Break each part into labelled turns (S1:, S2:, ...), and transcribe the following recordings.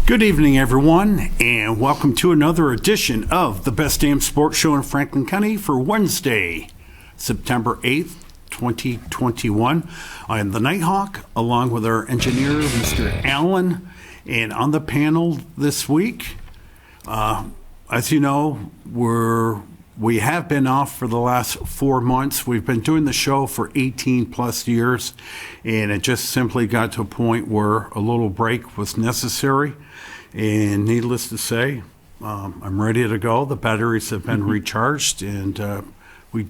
S1: Good evening, everyone, and welcome to another edition of the Best Damn Sports Show in Franklin County for Wednesday, September 8th, 2021. I am the Nighthawk, along with our engineer, Mr. Allen, and on the panel this week, as you know, we have been off for the last 4 months. We've been doing the show for 18 plus years, and it just simply got to a point where a little break was necessary. And needless to say, I'm ready to go. The batteries have been recharged, and we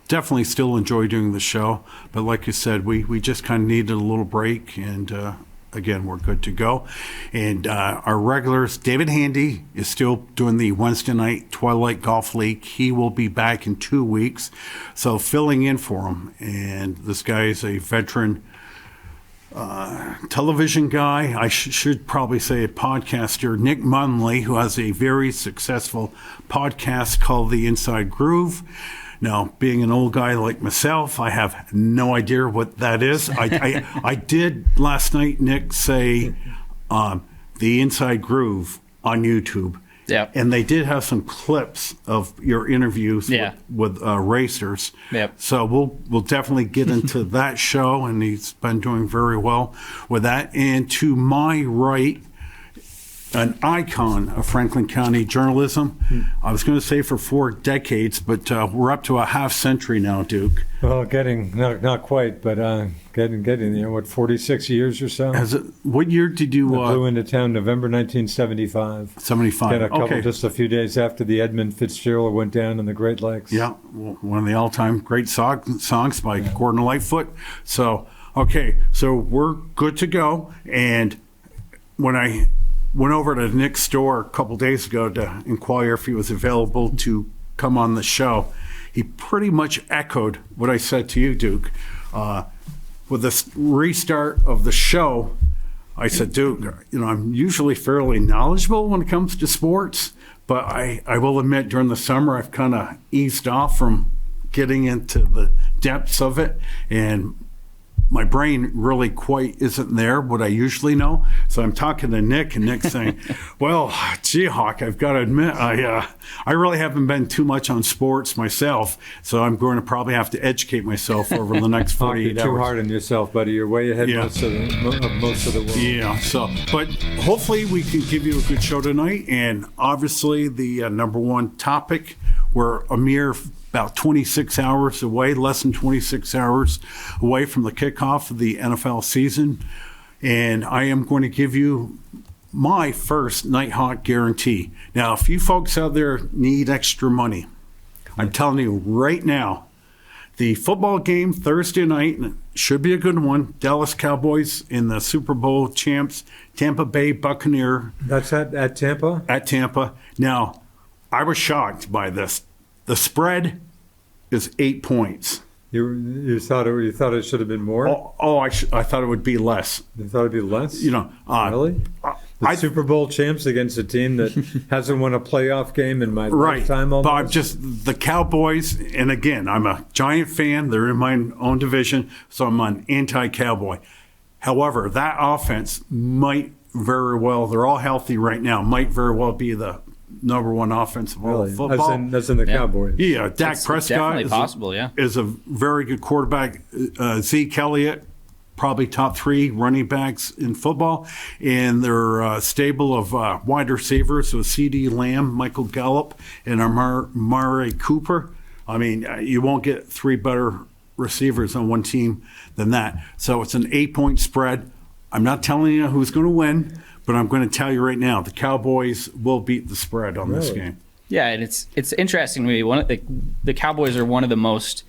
S1: definitely still enjoy doing the show. But like you said, we just kind of needed a little break, and again, we're good to go. And our regulars, David Handy, is still doing the Wednesday night Twilight Golf League. He will be back in 2 weeks, so filling in for him. And this guy is a veteran television guy. I should probably say a podcaster, Nick Mumley, who has a very successful podcast called The Inside Groove. Now, being an old guy like myself, I have no idea what that is. I did last night, Nick, say The Inside Groove on YouTube.
S2: Yeah.
S1: And they did have some clips of your interviews with racers.
S2: Yep.
S1: So we'll definitely get into that show, and he's been doing very well with that. And to my right, an icon of Franklin County journalism. I was going to say for 4 decades, but we're up to a half century now, Duke.
S3: Well, not quite, but getting 46 years or so.
S1: What year did you?
S3: I flew into town November 1975.
S1: 75.
S3: Had a couple just a few days after the Edmund Fitzgerald went down in the Great Lakes.
S1: Yeah, one of the all-time great songs by Gordon Lightfoot. So we're good to go. And when I went over to Nick's store a couple days ago to inquire if he was available to come on the show, he pretty much echoed what I said to you, Duke. With the restart of the show, I said, Duke, I'm usually fairly knowledgeable when it comes to sports, but I will admit during the summer I've kind of eased off from getting into the depths of it, and my brain really quite isn't there, what I usually know. So I'm talking to Nick, and Nick's saying, well, gee, Hawk, I've got to admit, I really haven't been too much on sports myself, so I'm going to probably have to educate myself over the next 48 hours.
S3: You're too hard on yourself, buddy. You're way ahead of most of the world.
S1: Yeah, but hopefully we can give you a good show tonight, and obviously the number one topic, we're a mere about 26 hours away, less than 26 hours away from the kickoff of the NFL season. And I am going to give you my first Nighthawk guarantee. Now, if you folks out there need extra money, I'm telling you right now, the football game Thursday night should be a good one. Dallas Cowboys in the Super Bowl champs, Tampa Bay Buccaneer.
S3: That's at Tampa?
S1: At Tampa. Now, I was shocked by this. The spread is 8 points.
S3: You thought it should have been more?
S1: I thought it would be less.
S3: You thought it'd be less?
S1: Really?
S3: The Super Bowl champs against a team that hasn't won a playoff game in my lifetime almost?
S1: But I'm just the Cowboys, and again, I'm a Giant fan. They're in my own division, so I'm an anti-Cowboy. However, that offense might very well, they're all healthy right now, might very well be the number one offense of all football.
S3: That's in the Cowboys.
S1: Yeah, Dak Prescott is a very good quarterback. Zeke Elliott, probably top 3 running backs in football. And their stable of wide receivers, so CeeDee Lamb, Michael Gallup, and Amari Cooper. I mean, you won't get 3 better receivers on one team than that. So it's an 8-point spread. I'm not telling you who's going to win, but I'm going to tell you right now, the Cowboys will beat the spread on this game.
S2: Yeah, and it's interesting to me. The Cowboys are one of the most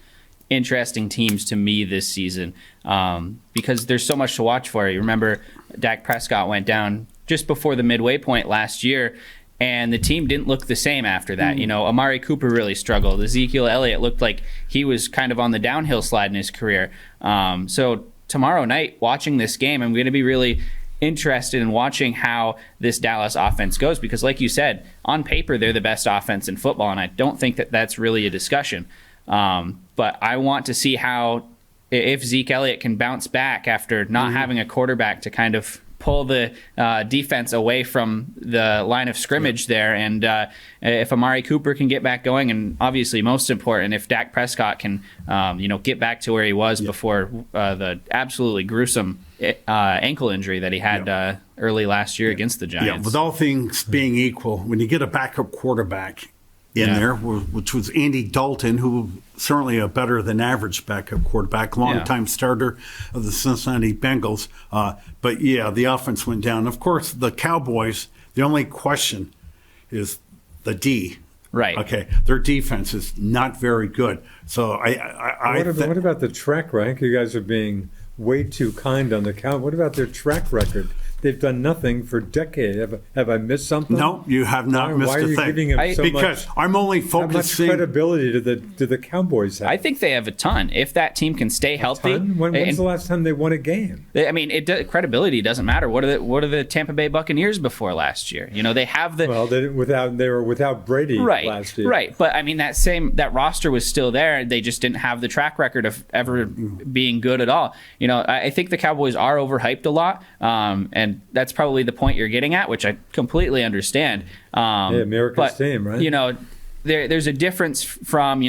S2: interesting teams to me this season because there's so much to watch for. You remember Dak Prescott went down just before the midway point last year, and the team didn't look the same after that. Amari Cooper really struggled. Ezekiel Elliott looked like he was kind of on the downhill slide in his career. So tomorrow night, watching this game, I'm going to be really interested in watching how this Dallas offense goes because, like you said, on paper, they're the best offense in football, and I don't think that that's really a discussion. But I want to see if Zeke Elliott can bounce back after not having a quarterback to kind of pull the defense away from the line of scrimmage there. And if Amari Cooper can get back going, and obviously most important, if Dak Prescott can, get back to where he was before the absolutely gruesome ankle injury that he had early last year against the Giants.
S1: Yeah, with all things being equal, when you get a backup quarterback in there, which was Andy Dalton, who certainly a better than average backup quarterback, longtime starter of the Cincinnati Bengals. But the offense went down. Of course, the Cowboys, the only question is the D.
S2: Right.
S1: Okay. Their defense is not very good. So
S3: what about the track rank? You guys are being way too kind on the Cowboys. What about their track record? They've done nothing for decades. Have I missed something?
S1: No, you have not missed
S3: a thing. Why are you giving them so
S1: because
S3: much?
S1: I'm only focusing.
S3: How much credibility do the Cowboys have?
S2: I think they have a ton. If that team can stay healthy.
S3: When's the last time they won a game?
S2: Credibility doesn't matter. What are the Tampa Bay Buccaneers before last year? They have the.
S3: Well, they were without Brady last year.
S2: Right. But that roster was still there. They just didn't have the track record of ever being good at all. I think the Cowboys are overhyped a lot, and that's probably the point you're getting at, which I completely understand.
S3: America's team, right?
S2: There's a difference from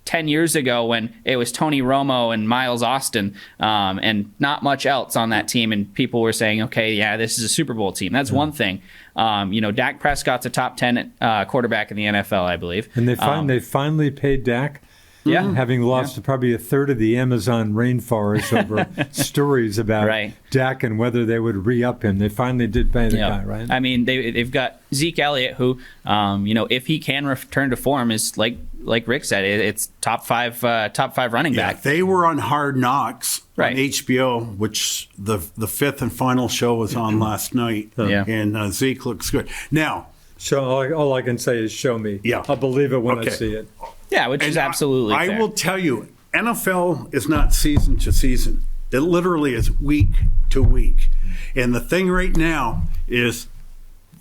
S2: 10 years ago when it was Tony Romo and Miles Austin and not much else on that team, and people were saying, okay, this is a Super Bowl team. That's one thing. Dak Prescott's a top 10 quarterback in the NFL, I believe.
S3: And they finally paid Dak.
S2: Yeah.
S3: Having lost probably a third of the Amazon rainforest over stories about Dak and whether they would re-up him. They finally did pay the guy, right?
S2: I mean, they've got Zeke Elliott, who, if he can return to form, is like Rick said, it's top five running back.
S1: They were on Hard Knocks on HBO, which the fifth and final show was on last night. And Zeke looks good. Now,
S3: all I can say is show me.
S1: Yeah.
S3: I'll believe it when I see it.
S2: Yeah, which is absolutely fair.
S1: I will tell you, NFL is not season to season. It literally is week to week. And the thing right now is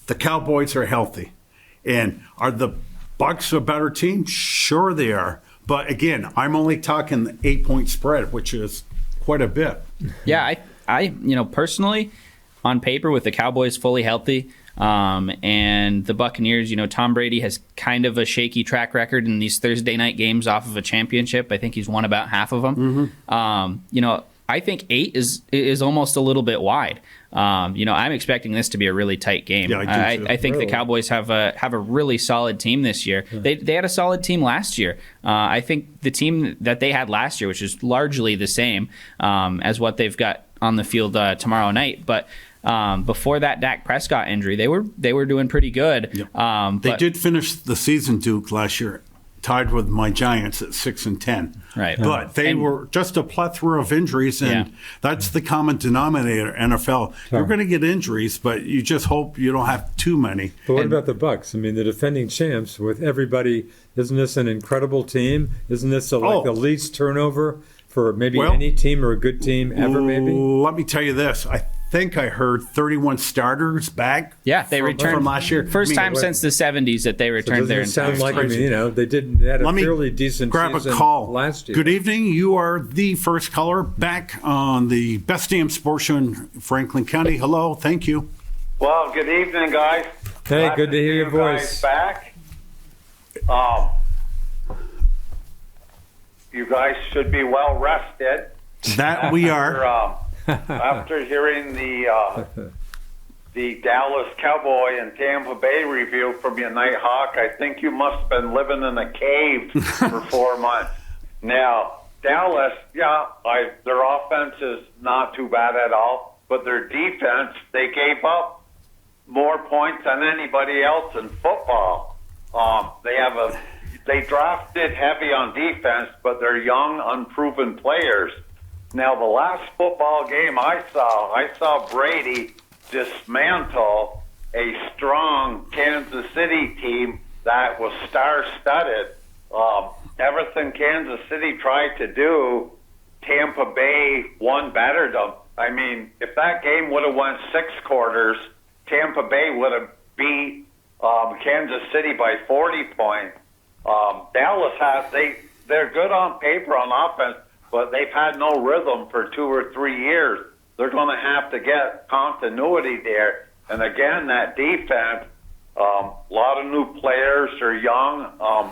S1: the Cowboys are healthy. And are the Bucs a better team? Sure they are. But again, I'm only talking the 8-point spread, which is quite a bit.
S2: Yeah, I personally, on paper, with the Cowboys fully healthy, and the Buccaneers, Tom Brady has kind of a shaky track record in these Thursday night games off of a championship. I think he's won about half of them. I think 8 is almost a little bit wide. I'm expecting this to be a really tight game.
S1: Yeah,
S2: I think the Cowboys have a really solid team this year. Yeah. They had a solid team last year. I think the team that they had last year, which is largely the same as what they've got on the field tomorrow night, but before that Dak Prescott injury, they were doing pretty good.
S1: Yep. They did finish the season, Duke, last year, tied with my Giants at 6-10.
S2: Right,
S1: but they were just a plethora of injuries, and that's the common denominator. NFL, you're going to get injuries, but you just hope you don't have too many.
S3: But what about the Bucs? I mean, the defending champs with everybody. Isn't this an incredible team? Isn't this the least turnover for maybe any team or a good team ever? Maybe.
S1: Let me tell you this. I think I heard 31 starters back.
S2: Yeah, they returned
S1: from last year.
S2: First time since the 70s that they returned their entire
S3: sound like they had a fairly decent
S1: grab
S3: season
S1: a call
S3: last year.
S1: Good evening. You are the first caller back on the Best Damn Sports Show in Franklin County. Hello. Thank you.
S4: Well, good evening, guys.
S3: Hey,
S4: Glad
S3: good to hear your voice.
S4: Back. You guys should be well rested.
S1: That we are.
S4: After hearing the Dallas Cowboy and Tampa Bay review from your Nighthawk, I think you must have been living in a cave for 4 months. Now, Dallas, their offense is not too bad at all, but their defense, they gave up more points than anybody else in football. They drafted heavy on defense, but they're young, unproven players. Now, the last football game I saw Brady dismantle a strong Kansas City team that was star-studded. Everything Kansas City tried to do, Tampa Bay won better them. I mean, if that game would have went 6 quarters, Tampa Bay would have beat Kansas City by 40 points. Dallas they're good on paper on offense, but they've had no rhythm for 2 or 3 years. they're going to have to get continuity there. And again, that defense, a lot of new players are young.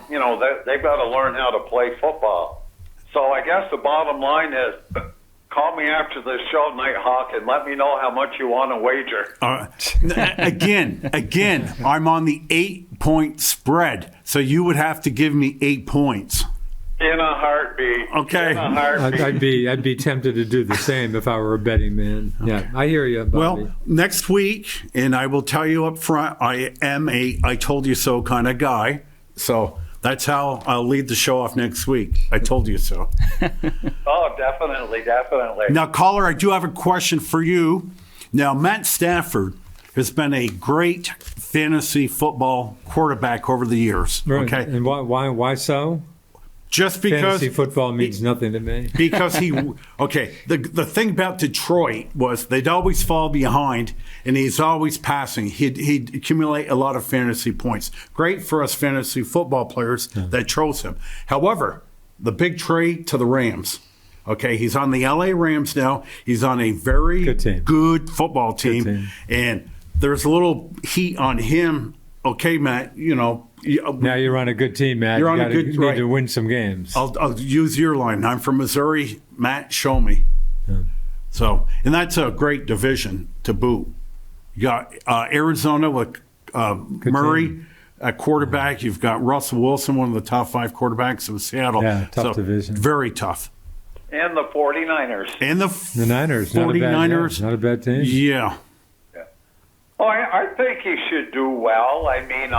S4: They've got to learn how to play football. So I guess the bottom line is, call me after the show, Nighthawk, and let me know how much you want to wager.
S1: Again, I'm on the 8-point spread, so you would have to give me 8 points.
S4: In a heartbeat.
S1: Okay.
S4: In a heartbeat.
S3: I'd be tempted to do the same if I were a betting man. Okay. Yeah, I hear you, Bobby.
S1: Well, next week, and I will tell you up front, I am a I told you so kind of guy. So that's how I'll lead the show off next week. I told you so.
S4: Oh, definitely.
S1: Now, caller, I do have a question for you. Now, Matt Stafford has been a great fantasy football quarterback over the years.
S3: Right.
S1: Okay.
S3: And why so?
S1: Just because
S3: fantasy football means nothing to me.
S1: Because the thing about Detroit was they'd always fall behind, and he's always passing. He'd accumulate a lot of fantasy points. Great for us fantasy football players that chose him. However, the big trade to the Rams. Okay, he's on the LA Rams now. He's on a very good football team, and there's a little heat on him. Okay, Matt, now
S3: you're on a good team, Matt.
S1: You're on a good
S3: team. You need to win some games.
S1: I'll use your line. I'm from Missouri. Matt, show me. Yeah. So, and that's a great division to boot. You got Arizona with Murray at quarterback. You've got Russell Wilson, one of the top 5 quarterbacks of Seattle.
S3: Yeah, tough division.
S1: Very tough.
S4: And the 49ers.
S1: And
S3: the Niners.
S1: 49ers.
S3: Not a bad team.
S1: Yeah.
S4: Oh, I think he should do well. I mean,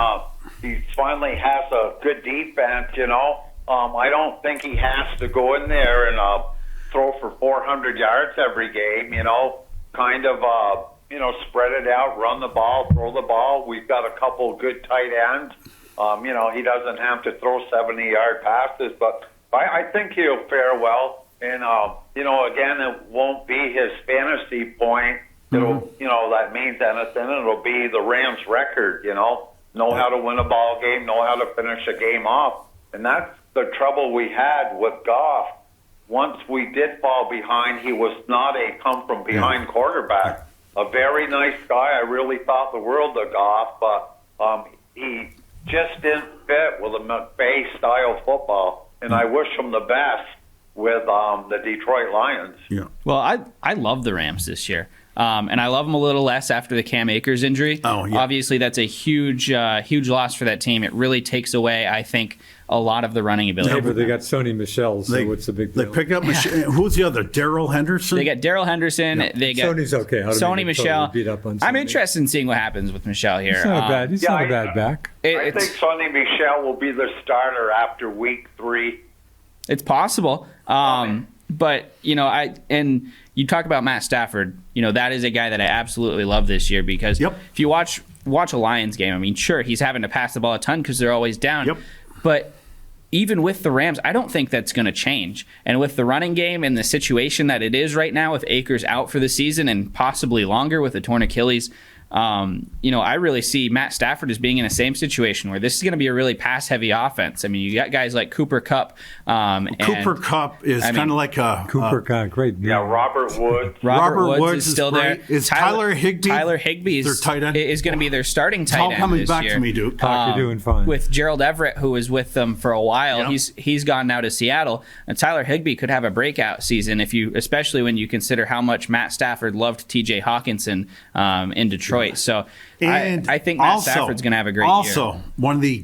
S4: he finally has a good defense, I don't think he has to go in there and throw for 400 yards every game, kind of, spread it out, run the ball, throw the ball. We've got a couple good tight ends. He doesn't have to throw 70-yard passes, but I think he'll fare well. And, again, it won't be his fantasy point. It'll, that means anything. It'll be the Rams' record, know how to win a ball game, know how to finish a game off. And that's the trouble we had with Goff. Once we did fall behind, he was not a come-from-behind quarterback. A very nice guy. I really thought the world of Goff, but he just didn't fit with a McVay style football. And I wish him the best with the Detroit Lions.
S2: Yeah. Well, I love the Rams this year. And I love them a little less after the Cam Akers injury.
S1: Oh, yeah.
S2: Obviously, that's a huge loss for that team. It really takes away, I think, a lot of the running ability.
S3: Yeah, but they got Sony Michel, so what's the big deal?
S1: They pick up Michel. Who's the other? Darrell Henderson?
S2: They got Darrell Henderson. Yeah. They got
S3: Sony's okay.
S2: Sony Michel.
S3: Totally beat up on
S2: I'm interested in seeing what happens with Michel here.
S3: He's not bad. He's not a bad back.
S4: I think Sony Michel will be the starter after week 3.
S2: It's possible. But, and you talk about Matt Stafford, that is a guy that I absolutely love this year because if you watch a Lions game, I mean, sure, he's having to pass the ball a ton because they're always down.
S1: Yep.
S2: But even with the Rams, I don't think that's going to change. And with the running game and the situation that it is right now with Akers out for the season and possibly longer with a torn Achilles, I really see Matt Stafford as being in the same situation where this is going to be a really pass-heavy offense. I mean, you got guys like Cooper Kupp.
S1: Cooper Kupp is kind of like a...
S3: Cooper Kupp, great.
S4: Yeah, Robert Woods.
S2: Robert Woods is still there.
S1: Is Tyler Higbee?
S2: Tyler Higbee
S1: their tight end?
S2: Is going to be their starting tight end
S1: this year. It's all coming back
S2: year.
S1: to me, Duke.
S3: You're doing fine.
S2: With Gerald Everett, who was with them for a while, he's gone now to Seattle. And Tyler Higbee could have a breakout season, especially when you consider how much Matt Stafford loved T.J. Hawkinson in Detroit. So I think Matt Stafford's going to have a great year.
S1: Also, one of the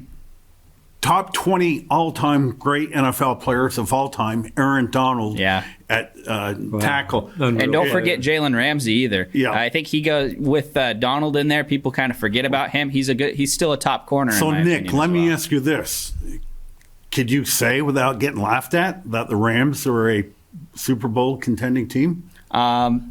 S1: top 20 all-time great NFL players of all time, Aaron Donald, at tackle.
S2: And don't forget Jalen Ramsey either.
S1: Yeah.
S2: I think he goes with Donald in there. People kind of forget about him. He's still a top corner.
S1: So,
S2: in my
S1: Nick,
S2: opinion
S1: let me ask you this. Could you say, without getting laughed at, that the Rams are a Super Bowl contending team?
S2: I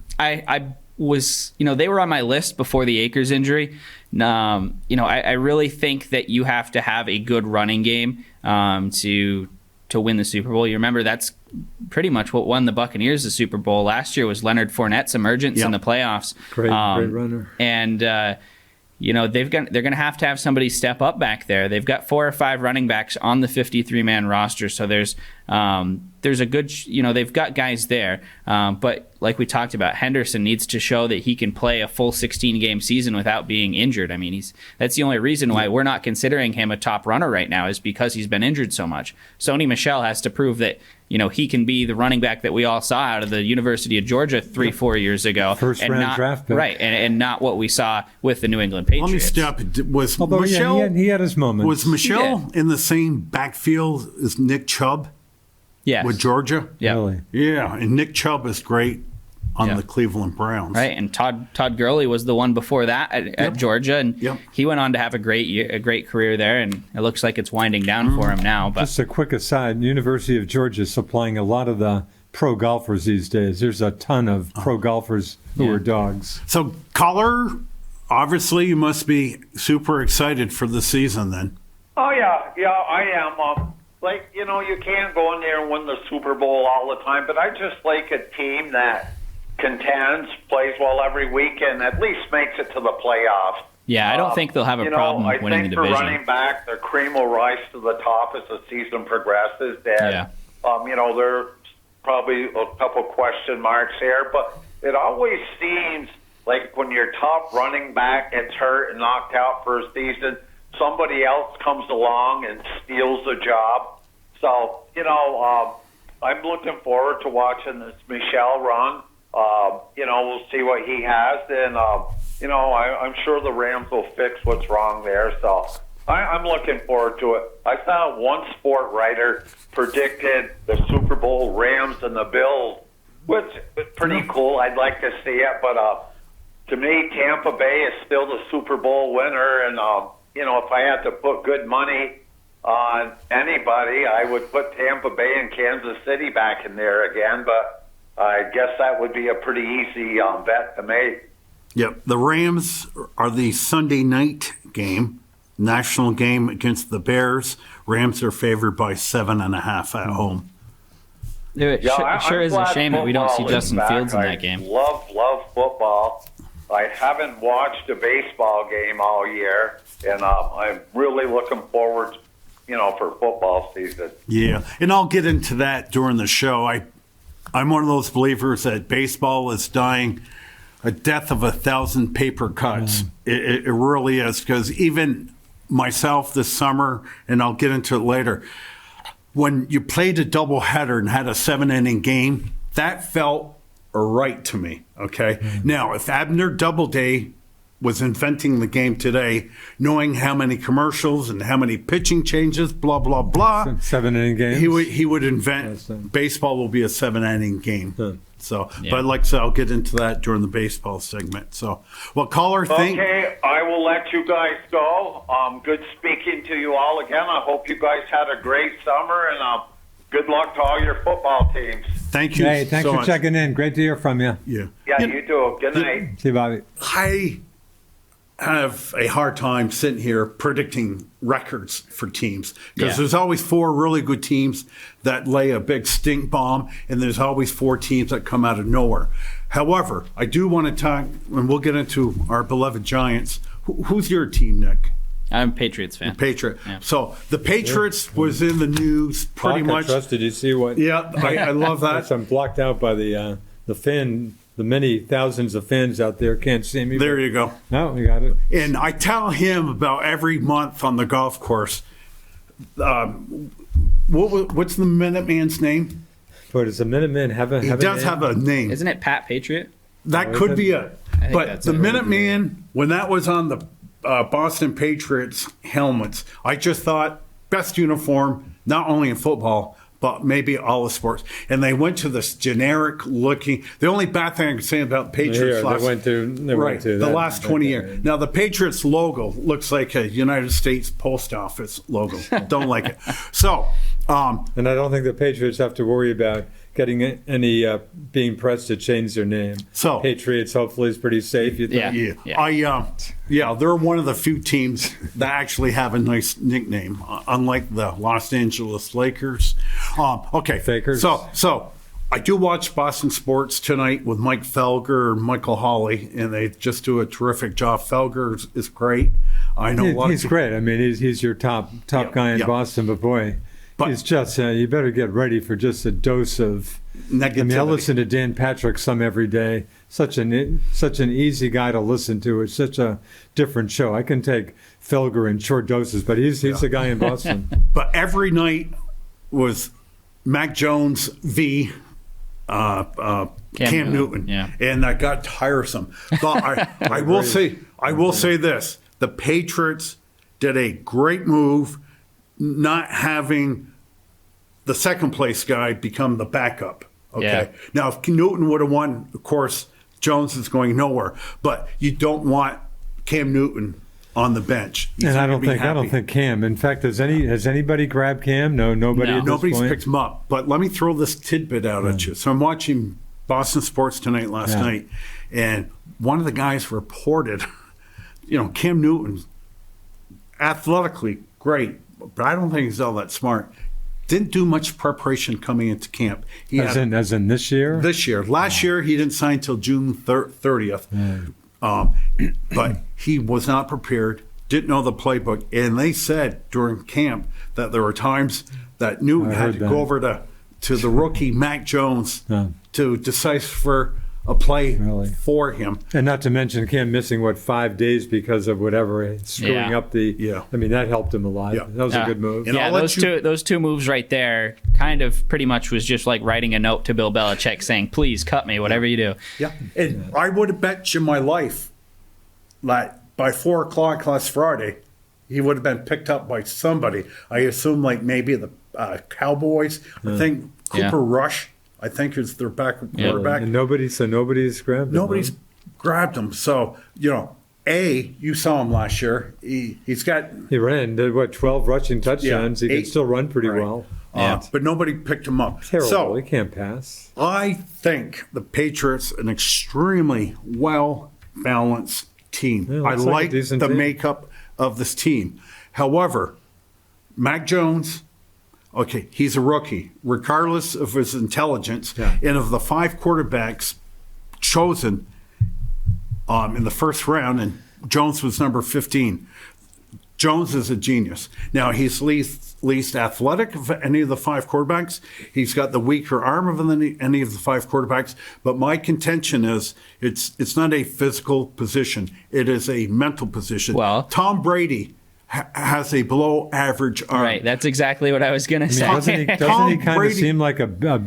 S2: was, they were on my list before the Akers injury. I really think that you have to have a good running game to win the Super Bowl. You remember that's pretty much what won the Buccaneers the Super Bowl last year was Leonard Fournette's emergence in the playoffs.
S3: Great runner.
S2: And they're going to have somebody step up back there. They've got 4 or 5 running backs on the 53-man roster, so there's there's a good, they've got guys there. But like we talked about, Henderson needs to show that he can play a full 16-game season without being injured. I mean, that's the only reason why we're not considering him a top runner right now, is because he's been injured so much. Sony Michel has to prove that, he can be the running back that we all saw out of the University of Georgia 3-4 years ago.
S3: First-round draft pick.
S2: Right, and not what we saw with the New England Patriots.
S1: Let me stop. Was
S3: Although,
S1: Michel,
S3: he had his moments.
S1: Was Michel in the same backfield as Nick Chubb?
S2: Yes.
S1: With Georgia?
S2: Yeah.
S3: Really?
S1: Yeah, and Nick Chubb is great on the Cleveland Browns.
S2: Right, and Todd Gurley was the one before that at Georgia, and he went on to have a great career there, and it looks like it's winding down for him now. But
S3: just a quick aside, University of Georgia is supplying a lot of the pro golfers these days. There's a ton of pro golfers who are dogs.
S1: So, caller, obviously you must be super excited for the season then.
S4: Oh, yeah, I am. You can't go in there and win the Super Bowl all the time, but I just like a team that contends, plays well every week, and at least makes it to the playoffs.
S2: Yeah, I don't think they'll have a problem winning the division.
S4: I think for running back, the cream will rise to the top as the season progresses. And, there's probably a couple question marks here, but it always seems like when your top running back gets hurt and knocked out for a season, somebody else comes along and steals the job. So, I'm looking forward to watching this Michel run. We'll see what he has. And, I'm sure the Rams will fix what's wrong there. So I'm looking forward to it. I saw one sport writer predicted the Super Bowl Rams and the Bills, which is pretty cool. I'd like to see it. But to me, Tampa Bay is still the Super Bowl winner. And, if I had to put good money on anybody, I would put Tampa Bay and Kansas City back in there again, but I guess that would be a pretty easy bet to make.
S1: Yep. The Rams are the Sunday night game, national game against the Bears. Rams are favored by 7.5 at home.
S2: It sure is a shame that we don't see Justin Fields in that game.
S4: Love football. I haven't watched a baseball game all year, and I'm really looking forward for football season.
S1: Yeah, and I'll get into that during the show. I'm one of those believers that baseball is dying a death of 1,000 paper cuts. It really is, because even myself this summer, and I'll get into it later, when you played a doubleheader and had a 7-inning game, that felt right to me, okay? Now, if Abner Doubleday was inventing the game today, knowing how many commercials and how many pitching changes, blah, blah, blah.
S3: 7-inning games?
S1: He would invent baseball will be a 7-inning game. So, but like I said, I'll get into that during the baseball segment. So, well, caller,
S4: Okay, I will let you guys go. Good speaking to you all again. I hope you guys had a great summer, and good luck to all your football teams.
S1: Thank you.
S3: Hey, thanks
S1: so
S3: for
S1: much.
S3: checking in. Great to hear from you.
S1: Yeah.
S4: Yeah, you do. Good night.
S3: See you, Bobby.
S1: I have a hard time sitting here predicting records for teams, because there's always 4 really good teams that lay a big stink bomb, and there's always 4 teams that come out of nowhere. However, I do want to talk, and we'll get into our beloved Giants. Who's your team, Nick?
S2: I'm a Patriots fan.
S1: Patriot. Yeah. So the Patriots was in the news pretty much.
S3: Did you see what?
S1: Yeah, I love that.
S3: I'm blocked out by the fan. The many thousands of fans out there can't see me.
S1: There you go.
S3: No, we got it.
S1: And I tell him about every month on the golf course. What's the Minuteman's name?
S3: But does the Minuteman have a?
S1: He does have a name.
S2: Isn't it Pat Patriot?
S1: That could be it. But the Minuteman, when that was on the Boston Patriots helmets, I just thought best uniform, not only in football, but maybe all the sports. And they went to this generic looking. The only bad thing I can say about Patriots the last 20 years. Now the Patriots logo looks like a United States Post Office logo. Don't like it. So,
S3: and I don't think the Patriots have to worry about getting any being pressed to change their name.
S1: So
S3: Patriots hopefully is pretty safe. You think?
S1: They're one of the few teams that actually have a nice nickname, unlike the Los Angeles Lakers. Okay,
S3: Fakers.
S1: So I do watch Boston sports tonight with Mike Felger and Michael Hawley, and they just do a terrific job. Felger is great. I know
S3: he's great. I mean, he's your top guy in Boston, but boy.
S1: But
S3: it's just you better get ready for just a dose of
S1: negativity.
S3: I mean, I listen to Dan Patrick some every day. Such an easy guy to listen to. It's such a different show. I can take Felger in short doses, but he's a guy in Boston.
S1: But every night was Mac Jones v. Cam Newton, and that got tiresome. But I will say this: the Patriots did a great move, not having the second place guy become the backup. Okay.
S2: Yeah.
S1: Now, if Newton would have won, of course, Jones is going nowhere. But you don't want Cam Newton on the bench.
S3: And I don't think Cam. In fact, has anybody grabbed Cam? No, nobody.
S2: No.
S3: At this
S1: Nobody's
S3: point?
S1: picked him up. But let me throw this tidbit out at you. So I'm watching Boston Sports Tonight last night, and one of the guys reported, Cam Newton, athletically great, but I don't think he's all that smart. Didn't do much preparation coming into camp.
S3: As in this year?
S1: This year. Last year, he didn't sign until June 30th. But he was not prepared, didn't know the playbook. And they said during camp that there were times that Newton had to go over to the rookie Mac Jones to decipher a play for him.
S3: And not to mention Cam missing, 5 days because of whatever, screwing up the...
S1: Yeah.
S3: I mean, that helped him a lot. Yeah. That was a good move.
S1: And
S2: those two moves right there kind of pretty much was just like writing a note to Bill Belichick saying, please cut me, whatever you do.
S1: Yeah. And I would have bet you my life that by 4 o'clock last Friday, he would have been picked up by somebody. I assume maybe the Cowboys. I think Cooper Rush, I think, is their backup quarterback.
S3: And nobody's grabbed him.
S1: Nobody's grabbed him. So, you saw him last year. He's got...
S3: He ran, 12 rushing touchdowns. He can still run pretty well.
S1: But nobody picked him up.
S3: Terrible.
S1: So,
S3: He can't pass.
S1: I think the Patriots an extremely well-balanced team.
S3: Yeah,
S1: I like the
S3: team.
S1: makeup of this team. However, Mac Jones, he's a rookie, regardless of his intelligence.
S3: Yeah.
S1: And of the 5 quarterbacks chosen in the first round, and Jones was number 15. Jones is a genius. Now, he's least athletic of any of the 5 quarterbacks. He's got the weaker arm of any of the 5 quarterbacks. But my contention is it's not a physical position. It is a mental position.
S2: Well,
S1: Tom Brady has a below average arm.
S2: Right. That's exactly what I was going to say.
S3: Doesn't he kind of seem like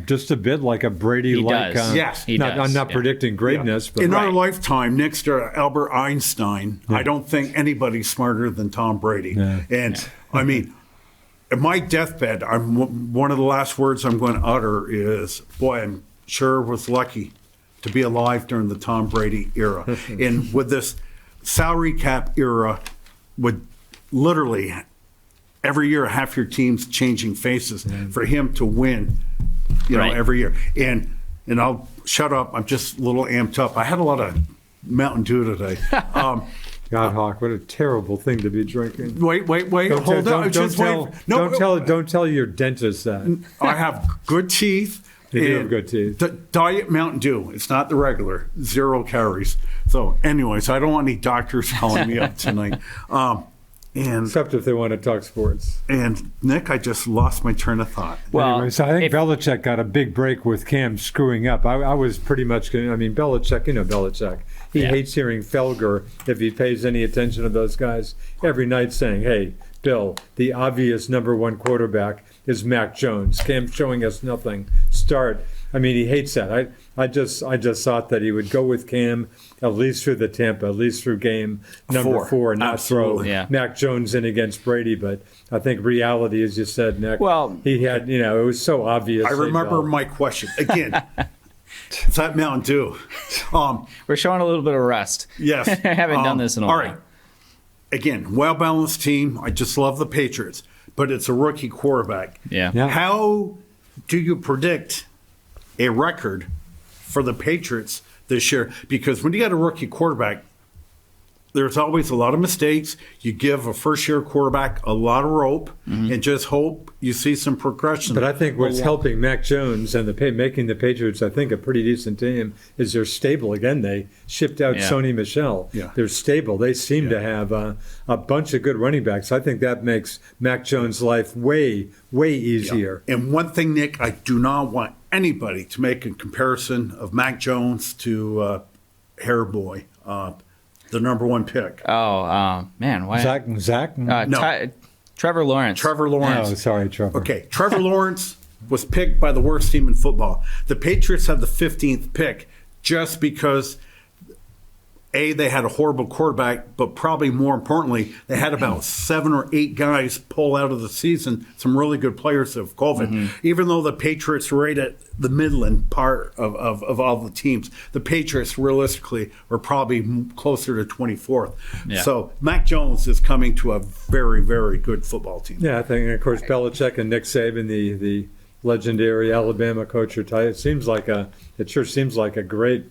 S3: just a bit like a Brady?
S2: He does.
S1: Yes.
S2: He does.
S3: I'm not predicting greatness, but
S1: in our lifetime, next to Albert Einstein, I don't think anybody's smarter than Tom Brady.
S3: Yeah.
S1: And I mean, at my deathbed, one of the last words I'm going to utter is, boy, I'm sure was lucky to be alive during the Tom Brady era. And with this salary cap era, with literally every year half your team's changing faces for him to win, every year. And I'll shut up. I'm just a little amped up. I had a lot of Mountain Dew today.
S3: God, Hawk, what a terrible thing to be drinking.
S1: Wait. Hold on.
S3: Don't tell your dentist that.
S1: I have good teeth.
S3: You do have good teeth.
S1: Diet Mountain Dew. It's not the regular. 0 calories. So, anyways, I don't want any doctors calling me up tonight.
S3: Except if they want to talk sports.
S1: And Nick, I just lost my train of thought.
S2: Well,
S3: anyway, so I think Belichick got a big break with Cam screwing up. I was pretty much going to, Belichick, Belichick. He hates hearing Felger, if he pays any attention to those guys, every night saying, hey, Bill, the obvious number 1 quarterback is Mac Jones. Cam's showing us nothing. Start. He hates that. I just thought that he would go with Cam at least through the Tampa, at least through game number 4, and not throw Mac Jones in against Brady. But I think reality, as you said, Nick, he had, it was so obvious.
S1: I remember my question. Again, it's that Mountain Dew.
S2: We're showing a little bit of rust.
S1: Yes.
S2: I haven't done this in a while.
S1: All right. Again, well-balanced team. I just love the Patriots. But it's a rookie quarterback.
S2: Yeah.
S1: How do you predict a record for the Patriots this year? Because when you got a rookie quarterback, there's always a lot of mistakes. You give a first-year quarterback a lot of rope and just hope you see some progression.
S3: But I think what's helping Mac Jones and making the Patriots, I think, a pretty decent team is they're stable. Again, they shipped out Sony Michel.
S1: Yeah.
S3: They're stable. They seem to have a bunch of good running backs. I think that makes Mac Jones' life way, way easier.
S1: Yeah. And one thing, Nick, I do not want anybody to make a comparison of Mac Jones to Hair Boy, the number 1 pick.
S2: Oh, man. Why?
S3: Zach?
S1: No.
S2: Trevor Lawrence.
S1: Trevor Lawrence.
S3: Oh, sorry, Trevor.
S1: Okay, Trevor Lawrence was picked by the worst team in football. The Patriots had the 15th pick just because, A, they had a horrible quarterback, but probably more importantly, they had about 7 or 8 guys pull out of the season, some really good players of COVID. Even though the Patriots were right at the Midland part of all the teams, the Patriots realistically were probably closer to 24th.
S2: Yeah.
S1: So Mac Jones is coming to a very, very good football team.
S3: Yeah, I think, of course, Belichick and Nick Saban, the legendary Alabama coach, are tight. It sure seems like a great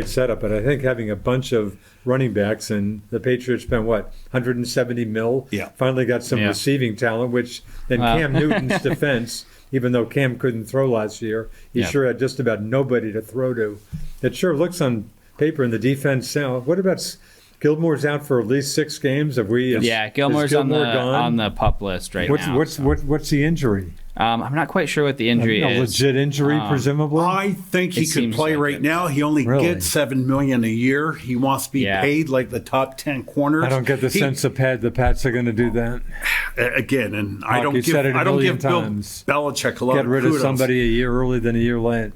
S3: setup. But I think having a bunch of running backs, and the Patriots spent, 170 mil?
S1: Yeah.
S3: Finally got some receiving talent, which in Cam Newton's defense, even though Cam couldn't throw last year, he sure had just about nobody to throw to. It sure looks on paper in the defense now. What about Gilmore's out for at least 6 games?
S2: Gilmore's on the PUP list now.
S3: What's the injury?
S2: I'm not quite sure what the injury is.
S3: A legit injury, presumably?
S1: I think he could play right now. He only gets $7 million a year. He wants to be paid like the top 10 corners.
S3: I don't get the sense the Pats are going to do that.
S1: Again, and I don't give Bill Belichick a lot
S3: Get
S1: of
S3: rid
S1: kudos.
S3: of somebody a year early than a year late.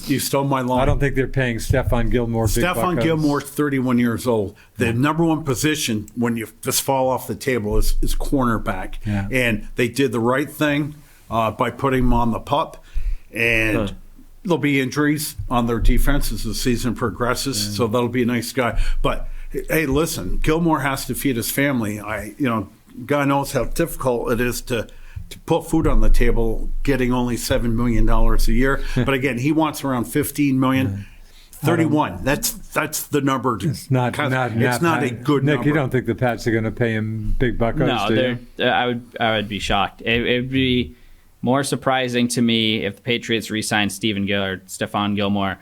S1: You stole my line.
S3: I don't think they're paying Stephon Gilmore big
S1: Stephon
S3: buckos.
S1: Gilmore's 31 years old. The number 1 position when you just fall off the table is cornerback.
S3: Yeah.
S1: And they did the right thing by putting him on the PUP. And there'll be injuries on their defense as the season progresses. So that'll be a nice guy. But, hey, listen, Gilmore has to feed his family. God knows how difficult it is to put food on the table getting only $7 million a year. But, again, he wants around $15 million. 31. That's the number.
S3: It's not
S1: a good
S3: Nick,
S1: number.
S3: you don't think the Pats are going to pay him big buckos, do you?
S2: I would be shocked. It would be more surprising to me if the Patriots re-signed Stephon Gilmore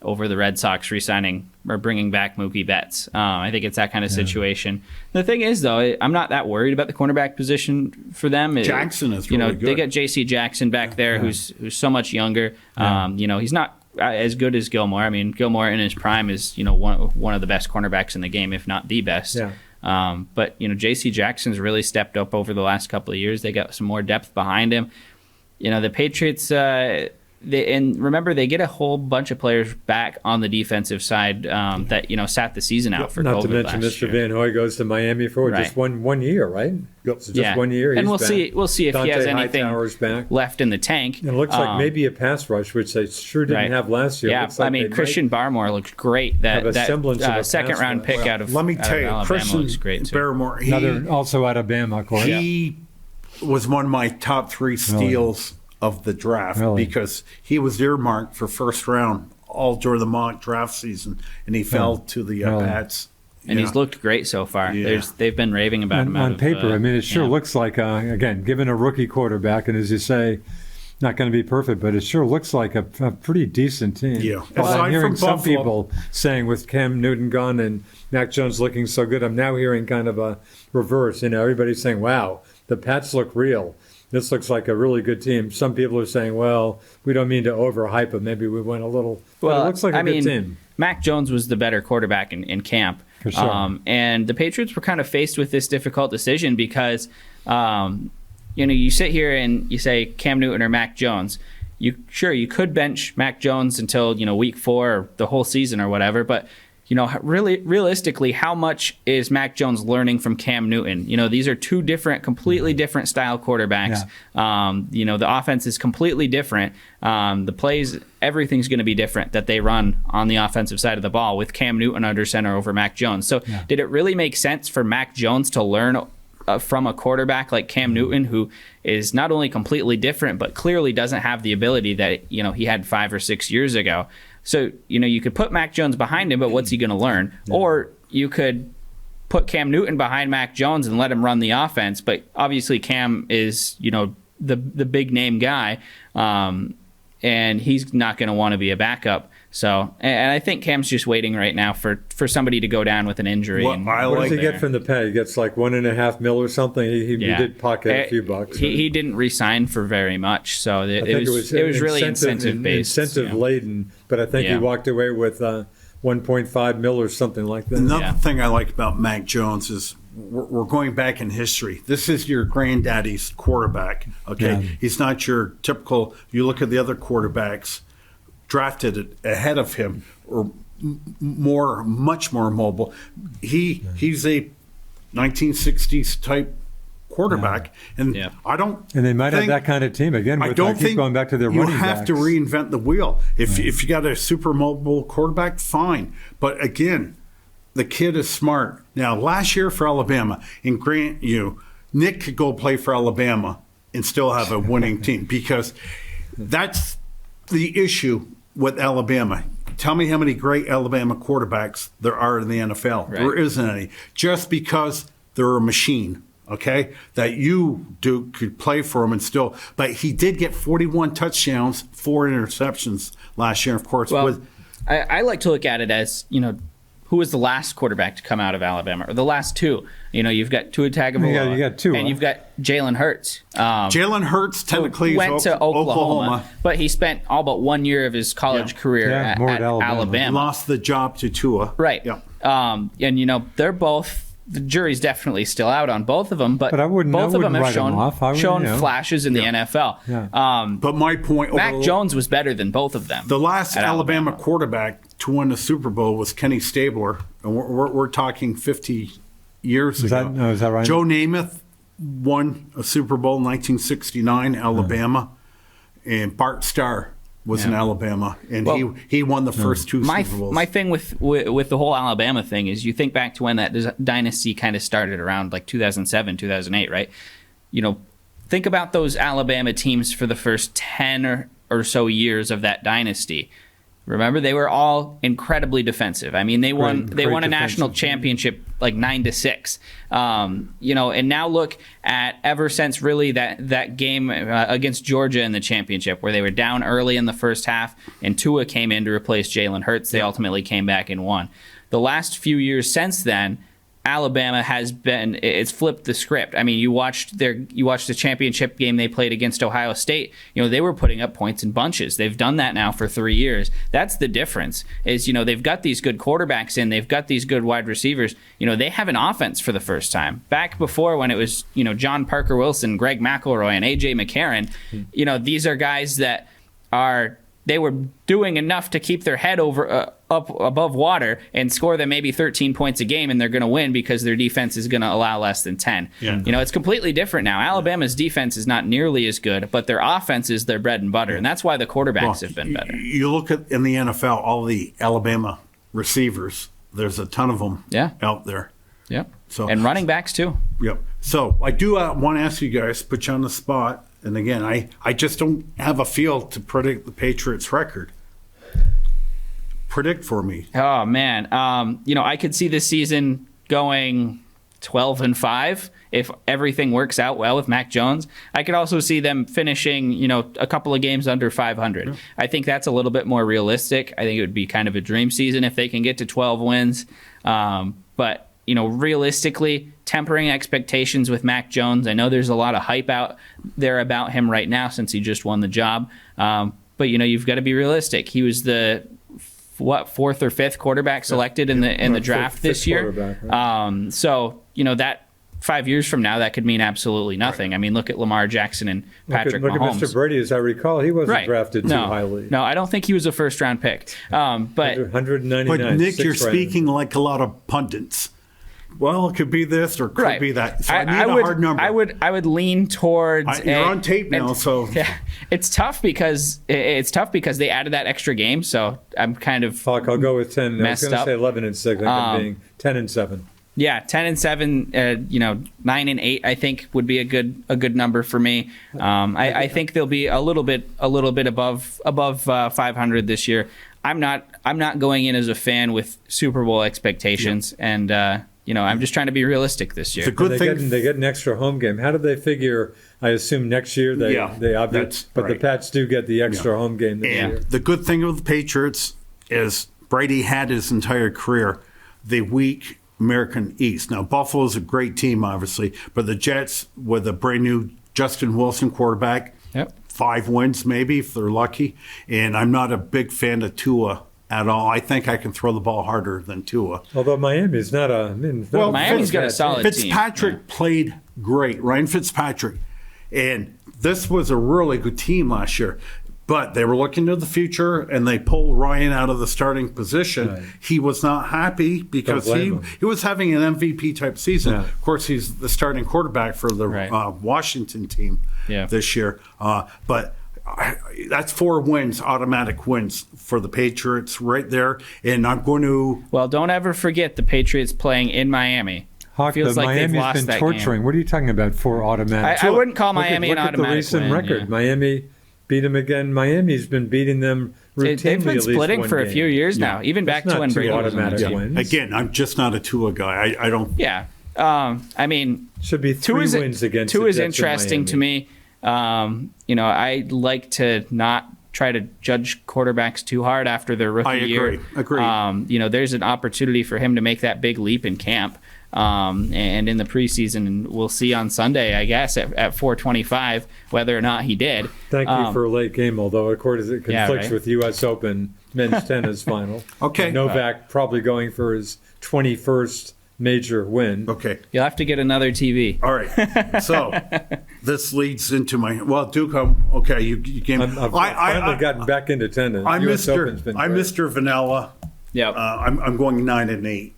S2: over the Red Sox re-signing or bringing back Mookie Betts. I think it's that kind of situation. The thing is, though, I'm not that worried about the cornerback position for them.
S1: Jackson is really good.
S2: They got J.C. Jackson back there, who's so much younger. He's not as good as Gilmore. I mean, Gilmore in his prime is one of the best cornerbacks in the game, if not the best.
S3: Yeah.
S2: But J.C. Jackson's really stepped up over the last couple of years. They got some more depth behind him. The Patriots. And remember, they get a whole bunch of players back on the defensive side that sat the season out for
S3: Not
S2: COVID
S3: to mention
S2: last
S3: Mr.
S2: year.
S3: Van Hoy goes to Miami for just one year, right? So just 1 year.
S2: And
S3: he's back.
S2: we'll see if
S3: Dante
S2: he has anything
S3: Hightower's back.
S2: left in the tank.
S3: And it looks like maybe a pass rush, which they sure didn't have last year.
S2: Yeah,
S3: Looks like they
S2: Christian Barmore looks great. That
S3: semblance of a
S2: second
S3: pass
S2: round
S3: rush.
S2: pick out of
S1: Let me tell you,
S2: Alabama
S1: Christian
S2: looks great too.
S1: Barmore,
S3: Another also out of Bama, of course.
S1: he was one of my top 3 steals of the draft because he was earmarked for first round all during the mock draft season, and he fell to the Pats.
S2: And he's looked great so far.
S1: Yeah.
S2: They've been raving about him.
S3: On paper, it sure looks like, again, given a rookie quarterback, and as you say, not going to be perfect, but it sure looks like a pretty decent team.
S1: Yeah.
S3: Well,
S1: Aside
S3: I'm hearing
S1: from
S3: some
S1: Buffalo-
S3: people saying with Cam Newton gone and Mac Jones looking so good, I'm now hearing kind of a reverse. Everybody's saying, wow, the Pats look real. This looks like a really good team. Some people are saying, well, we don't mean to overhype it. Maybe we went a little. Well, it looks like a good team.
S2: Mac Jones was the better quarterback in camp.
S3: For sure.
S2: And the Patriots were kind of faced with this difficult decision because, you sit here and you say Cam Newton or Mac Jones. You could bench Mac Jones until, week 4 or the whole season or whatever, but really, realistically, how much is Mac Jones learning from Cam Newton? These are 2 completely different style quarterbacks. Yeah. The offense is completely different. The plays, everything's going to be different that they run on the offensive side of the ball with Cam Newton under center over Mac Jones. So did it really make sense for Mac Jones to learn from a quarterback like Cam Newton, who is not only completely different, but clearly doesn't have the ability that he had 5 or 6 years ago? So, you could put Mac Jones behind him, but what's he going to learn? Yeah. Or you could put Cam Newton behind Mac Jones and let him run the offense. But obviously Cam is, the big name guy, and he's not going to want to be a backup. So, and I think Cam's just waiting right now for somebody to go down with an injury.
S1: What
S3: does he get from the pay? He gets like $1.5 million or something. He did pocket a few bucks.
S2: He didn't re-sign for very much, so it was really incentive based,
S3: incentive laden. But I think he walked away with 1.5 mil or something like that.
S1: Another thing I like about Mac Jones is we're going back in history. This is your granddaddy's quarterback. Okay, he's not your typical. You look at the other quarterbacks drafted ahead of him, or much more mobile. He's a 1960s type quarterback, and I don't.
S3: And they might have that kind of team again.
S1: I don't think
S3: going back to their running backs.
S1: You have to reinvent the wheel. If you got a super mobile quarterback, fine. But again, the kid is smart. Now, last year for Alabama, and grant you, Nick could go play for Alabama and still have a winning team, because that's the issue with Alabama. Tell me how many great Alabama quarterbacks there are in the NFL. Right. There isn't any. Just because they're a machine, okay, that you could play for them and still. But he did get 41 touchdowns, 4 interceptions last year, of course.
S2: Well, I like to look at it as, who was the last quarterback to come out of Alabama, or the last two? You've got Tua Tagovailoa,
S3: you got two,
S2: and you've got Jalen Hurts.
S1: Jalen Hurts technically
S2: went to Oklahoma, but he spent all but 1 year of his college career at Alabama.
S1: He lost the job to Tua.
S2: Right.
S1: Yeah.
S2: And they're both. The jury's definitely still out on both of them, but both of them have shown flashes in the NFL.
S3: Yeah.
S1: But my point,
S2: Mac Jones was better than both of them.
S1: The last Alabama quarterback to win the Super Bowl was Kenny Stabler, and we're talking 50 years ago.
S3: Is that right?
S1: Joe Namath won a Super Bowl in 1969, Alabama, and Bart Starr was in Alabama, and he won the first two Super Bowls.
S2: My thing with the whole Alabama thing is, you think back to when that dynasty kind of started around like 2007, 2008, right? Think about those Alabama teams for the first 10 or so years of that dynasty. Remember, they were all incredibly defensive. I mean, they won a national championship like 9-6. And now look at ever since really that game against Georgia in the championship, where they were down early in the first half and Tua came in to replace Jalen Hurts. They ultimately came back and won. The last few years since then, Alabama it's flipped the script. I mean, you watched the championship game they played against Ohio State. They were putting up points in bunches. They've done that now for 3 years. That's the difference. Is they've got these good quarterbacks in, they've got these good wide receivers. They have an offense for the first time. Back before, when it was John Parker Wilson, Greg McElroy, and AJ McCarron, these are guys that they were doing enough to keep their head up above water and score them maybe 13 points a game, and they're going to win because their defense is going to allow less than 10. Yeah. It's completely different now. Alabama's defense is not nearly as good, but their offense is their bread and butter, and that's why the quarterbacks have been better.
S1: You look at in the NFL, all the Alabama receivers, there's a ton of them out there.
S2: Yep. And running backs too.
S1: Yep. So I do want to ask you guys, put you on the spot. And again, I just don't have a feel to predict the Patriots' record. Predict for me.
S2: Oh, man. I could see this season going 12-5 if everything works out well with Mac Jones. I could also see them finishing, a couple of games under 500. Yeah. I think that's a little bit more realistic. I think it would be kind of a dream season if they can get to 12 wins. But realistically, tempering expectations with Mac Jones. I know there's a lot of hype out there about him right now since he just won the job. But you've got to be realistic. He was the fourth or fifth quarterback selected in the draft this year. Right? So that 5 years from now, that could mean absolutely nothing. Right. I mean, look at Lamar Jackson and Patrick Mahomes.
S3: Look at Mr. Brady, as I recall. He wasn't drafted too highly.
S2: No, I don't think he was a first-round pick. But
S3: 199.
S1: But Nick, you're speaking like a lot of pundits. Well, it could be this or it could be that. So I need a hard number.
S2: I would lean towards.
S1: You're on tape now, so
S2: it's tough because they added that extra game. So I'm kind of
S3: I'll go with 10. I was going to say 11-6. I'm being 10-7.
S2: Yeah, 10-7. 9-8. I think would be a good number for me. I think they'll be a little bit above 500 this year. I'm not going in as a fan with Super Bowl expectations, and I'm just trying to be realistic this year.
S1: It's a good
S3: they
S1: thing.
S3: they get an extra home game. How do they figure? I assume next year they
S1: that's
S3: but
S1: right.
S3: the Pats do get the extra home game this
S1: And
S3: year.
S1: the good thing with the Patriots is Brady had his entire career the weak American East. Now, Buffalo's a great team, obviously, but the Jets with a brand new Justin Wilson quarterback,
S2: Yep.
S1: 5 wins maybe if they're lucky. And I'm not a big fan of Tua at all. I think I can throw the ball harder than Tua.
S3: Although Miami's not a
S1: Well,
S2: Miami's got a solid team.
S1: Fitzpatrick played great, Ryan Fitzpatrick. And this was a really good team last year. But they were looking to the future, and they pulled Ryan out of the starting position.
S3: Right.
S1: He was not happy because
S3: Don't blame him.
S1: he was having an MVP-type season.
S3: Yeah.
S1: Of course, he's the starting quarterback for the
S2: Right.
S1: Washington team this year. But that's 4 wins, automatic wins for the Patriots right there. And I'm going to
S2: Well, don't ever forget the Patriots playing in Miami.
S3: Hawk,
S2: Feels
S3: the
S2: like they've
S3: Miami's
S2: lost
S3: been
S2: that
S3: torturing.
S2: game.
S3: What are you talking about for automatic?
S2: I wouldn't call Miami
S3: look
S2: an
S3: at the
S2: automatic
S3: recent
S2: win,
S3: record.
S2: yeah.
S3: Miami beat them again. Miami's been beating them routinely.
S2: They've been
S3: at least
S2: splitting
S3: one
S2: for a
S3: game.
S2: few years now, even back
S3: That's
S2: to
S3: not
S2: when
S3: 2
S2: Brady was on the
S3: automatic
S2: team.
S3: wins.
S1: again, I'm just not a Tua guy. I don't.
S2: Yeah. I mean,
S3: Should be 3 wins against
S2: Two
S3: the
S2: is
S3: Jets in
S2: interesting to
S3: Miami.
S2: me. I like to not try to judge quarterbacks too hard after their rookie
S1: I
S2: year.
S1: agree.
S2: There's an opportunity for him to make that big leap in camp. And in the preseason, and we'll see on Sunday, I guess, at 4:25 whether or not he did.
S3: Thank you for a late game, although of course it conflicts
S2: right.
S3: with U.S. Open men's tennis final.
S1: Okay.
S3: Novak probably going for his 21st major win.
S1: Okay.
S2: You'll have to get another TV.
S1: All right. So this leads into my Duke. Okay, you gave.
S3: I've finally gotten back into tennis.
S1: I'm
S3: US Open's been great.
S1: Mr. Vanilla.
S2: Yeah.
S1: I'm going 9-8.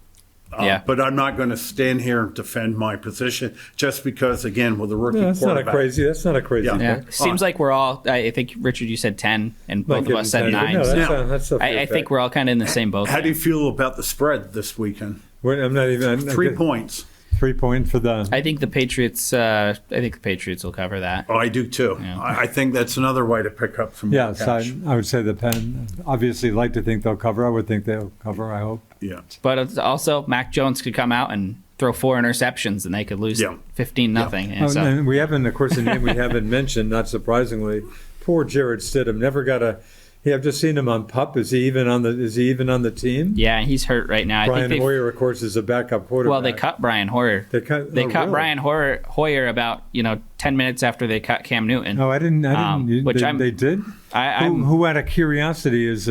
S2: Yeah.
S1: But I'm not going to stand here and defend my position just because, again, with a rookie
S3: Yeah, that's not a
S1: quarterback.
S3: crazy. That's not a crazy.
S1: Yeah.
S2: Yeah,
S3: pick.
S2: seems like we're all. I think Richard, you said 10, and both of us said 9.
S3: No,
S2: so
S3: that's a fair
S2: I think
S3: pick.
S2: we're all kind of in the same boat.
S1: How do you feel about the spread this weekend?
S3: I'm not even
S1: 3 points.
S3: 3 points for the.
S2: I think the Patriots. I think the Patriots will cover that.
S1: Oh, I do too.
S2: Yeah.
S1: I think that's another way to pick up some
S3: Yeah,
S1: more
S3: so
S1: cash.
S3: I would say the Pen. Obviously, like to think they'll cover. I would think they'll cover. I hope.
S1: Yeah.
S2: But it's also, Mac Jones could come out and throw 4 interceptions, and they could lose 15-0.
S3: Oh,
S2: So,
S3: and we haven't, of course, a name we haven't mentioned. Not surprisingly, poor Jared Stidham never got a. Yeah, I've just seen him on PUP. Is he even on the team?
S2: yeah, he's hurt right now. I
S3: Brian
S2: think
S3: Hoyer, of course, is a backup quarterback.
S2: well, they cut Brian Hoyer.
S3: They cut
S2: Really?
S3: Brian.
S2: Hoyer about 10 minutes after they cut Cam Newton.
S3: Oh, I didn't.
S2: Which
S3: they did.
S2: I'm
S3: Who, out of curiosity, is